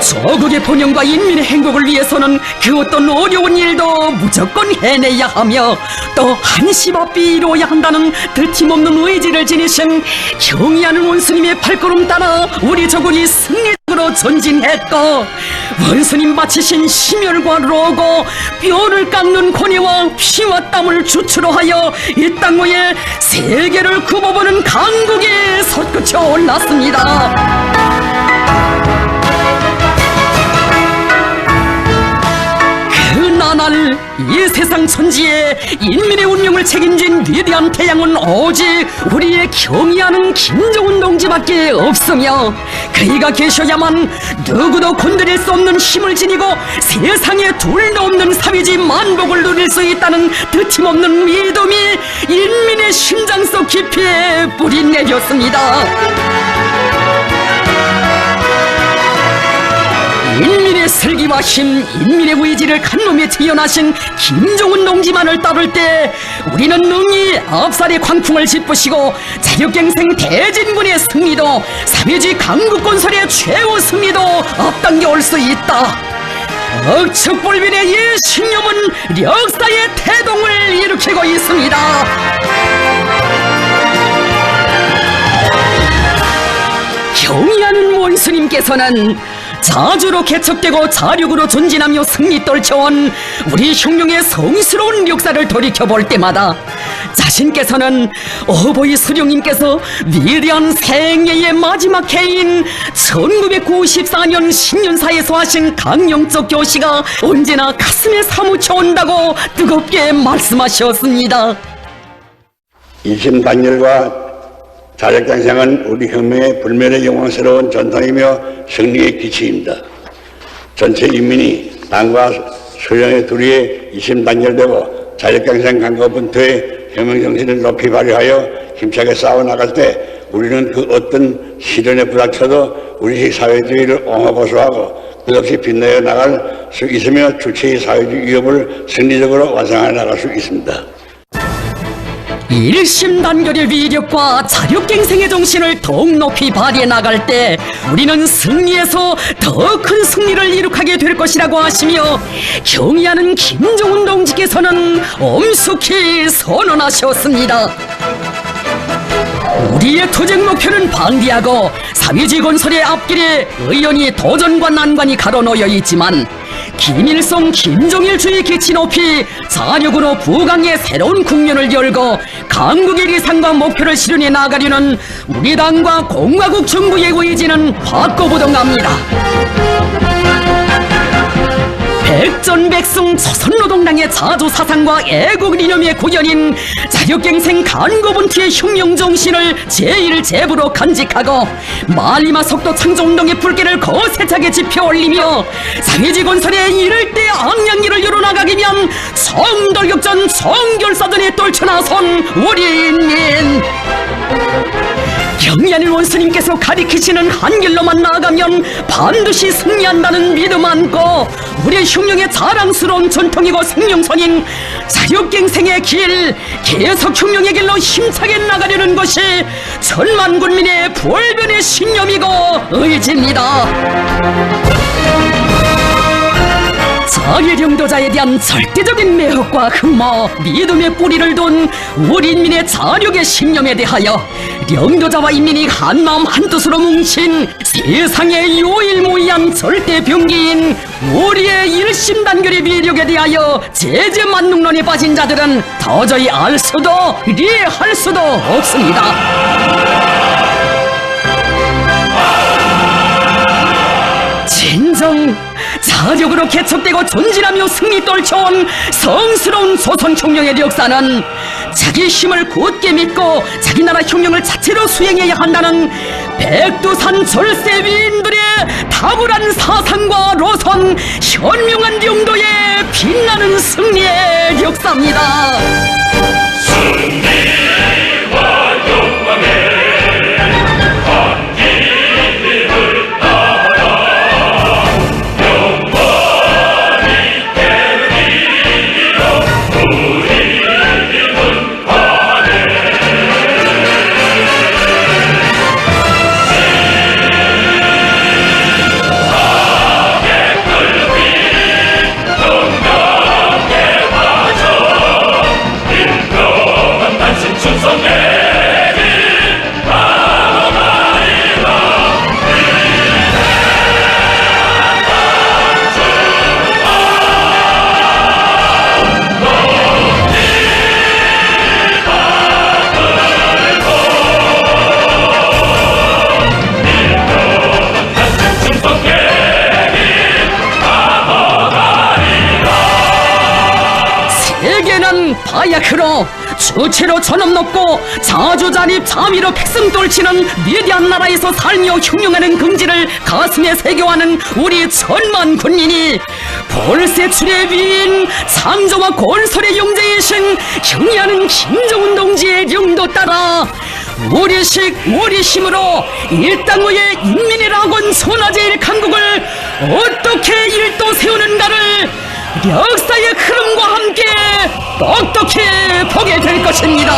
조국의 번영과 인민의 행복을 위해서는 그 어떤 어려운 일도 무조건 해내야 하며 또 한시바삐 이루어야 한다는 드팀없는 의지를 지니신 경의하는 원수님의 발걸음 따라 우리 조국이 승리적으로 전진했고, 원수님 바치신 심혈과 로고, 뼈를 깎는 고뇌와 피와 땀을 주체로 하여 이 땅 위에 세계를 굽어보는 강국이 솟구쳐 올랐습니다. 그날 이 세상 천지에 인민의 운명을 책임진 위대한 태양은 오직 우리의 경의하는 김정은 동지밖에 없으며, 그이가 계셔야만 누구도 건드릴 수 없는 힘을 지니고 세상에 둘도 없는 사회주의 만복을 누릴 수 있다는 드침없는 믿음이 인민의 심장 속 깊이에 뿌리 내렸습니다. 인민의 슬기와 힘, 인민의 의지를 간놈에 태어나신 김정은 동지만을 따를 때 우리는 능히 앞살의 광풍을 짚으시고 자력갱생 대진군의 승리도, 사회주의 강국 건설의 최후 승리도 앞당겨 올 수 있다. 억측불변의 이 신념은 역사의 태동을 일으키고 있습니다. 경의하는 원수님께서는 자주로 개척되고 자력으로 전진하며 승리 떨쳐온 우리 혁명의 성스러운 역사를 돌이켜볼 때마다 자신께서는 어버이 수령님께서 위대한 생애의 마지막 해인 1994년 신년사에서 하신 강령적 교시가 언제나 가슴에 사무쳐 온다고 뜨겁게 말씀하셨습니다. 이심단열과 자력갱생은 우리 혁명의 불멸의 영광스러운 전통이며 승리의 기치입니다. 전체 인민이 당과 수령의 도리에 이심단열되고 자력갱생 강거분투의 혁명정신을 높이 발휘하여 힘차게 싸워나갈 때 우리는 그 어떤 시련에 부닥쳐도 우리식 사회주의를 옹호보수하고 끝없이 빛내어 나갈 수 있으며 주체의 사회주의 위협을 승리적으로 완성해 나갈 수 있습니다. 일심단결의 위력과 자력갱생의 정신을 더욱 높이 발휘해 나갈 때 우리는 승리에서 더 큰 승리를 이룩하게 될 것이라고 하시며, 경의하는 김정은 동지께서는 엄숙히 선언하셨습니다. 우리의 투쟁 목표는 방대하고 사회주의 건설의 앞길에 의연히 도전과 난관이 가로놓여 있지만, 김일성 김정일주의 기치 높이 자력으로 부강의 새로운 국면을 열고 강국의理想과 목표를 실현해 나가려는 우리 당과 공화국 정부의 의지는 확고부동합니다. 백전백승 조선노동당의 자주사상과 애국이념의 구현인 자력갱생 간거분투의 혁명정신을 제1제부로 간직하고 말리마 속도 창조운동의 불길을 거세차게 지펴올리며 사회주의 건설에 이를 때 앙양리를 열어나가기 위한 성돌격전 성결사전에 떨쳐나선 우리 인민, 경의하는 원수님께서 가리키시는 한 길로만 나아가면 반드시 승리한다는 믿음 안고 우리의 혁명의 자랑스러운 전통이고 생명선인 자력갱생의 길, 계속 혁명의 길로 힘차게 나가려는 것이 천만 군민의 불변의 신념이고 의지입니다. 자리령도자에 대한 절대적인 매혹과 흠모, 믿음의 뿌리를 둔 우리 인민의 자력의 신념에 대하여 령도자와 인민이 한마음 한뜻으로 뭉친 세상의 유일무이한 절대병기인 우리의 일심단결의 위력에 대하여 제재만능론에 빠진 자들은 도저히 알 수도 이해할 수도 없습니다. 진정 자력으로 개척되고 존진하며 승리 떨쳐온 성스러운 조선 혁명의 역사는 자기 힘을 굳게 믿고 자기 나라 혁명을 자체로 수행해야 한다는 백두산 절세 위인들의 탁월한 사상과 노선, 현명한 용도의 빛나는 승리의 역사입니다. 승리와 영광의 반기를 따라 영원히 되리라 우리는 가네. 단신 충성내리 바라마리라 단신 충성내리 세계는 바야흐로 주체로 전업 높고 자주자립 자비로 백성 돌치는 위대한 나라에서 살며 흉흉하는 긍지를 가슴에 새겨하는 우리 천만 군인이 볼세출의 위인 창조와 건설의 용제이신 경의하는 김정은 동지의 영도 따라 우리식 우리심으로 일당의 인민이라곤 천하제일 강국을 어떻게 일도 세우는가를 역사의 흐름과 함께 똑똑히 보게 될 것입니다.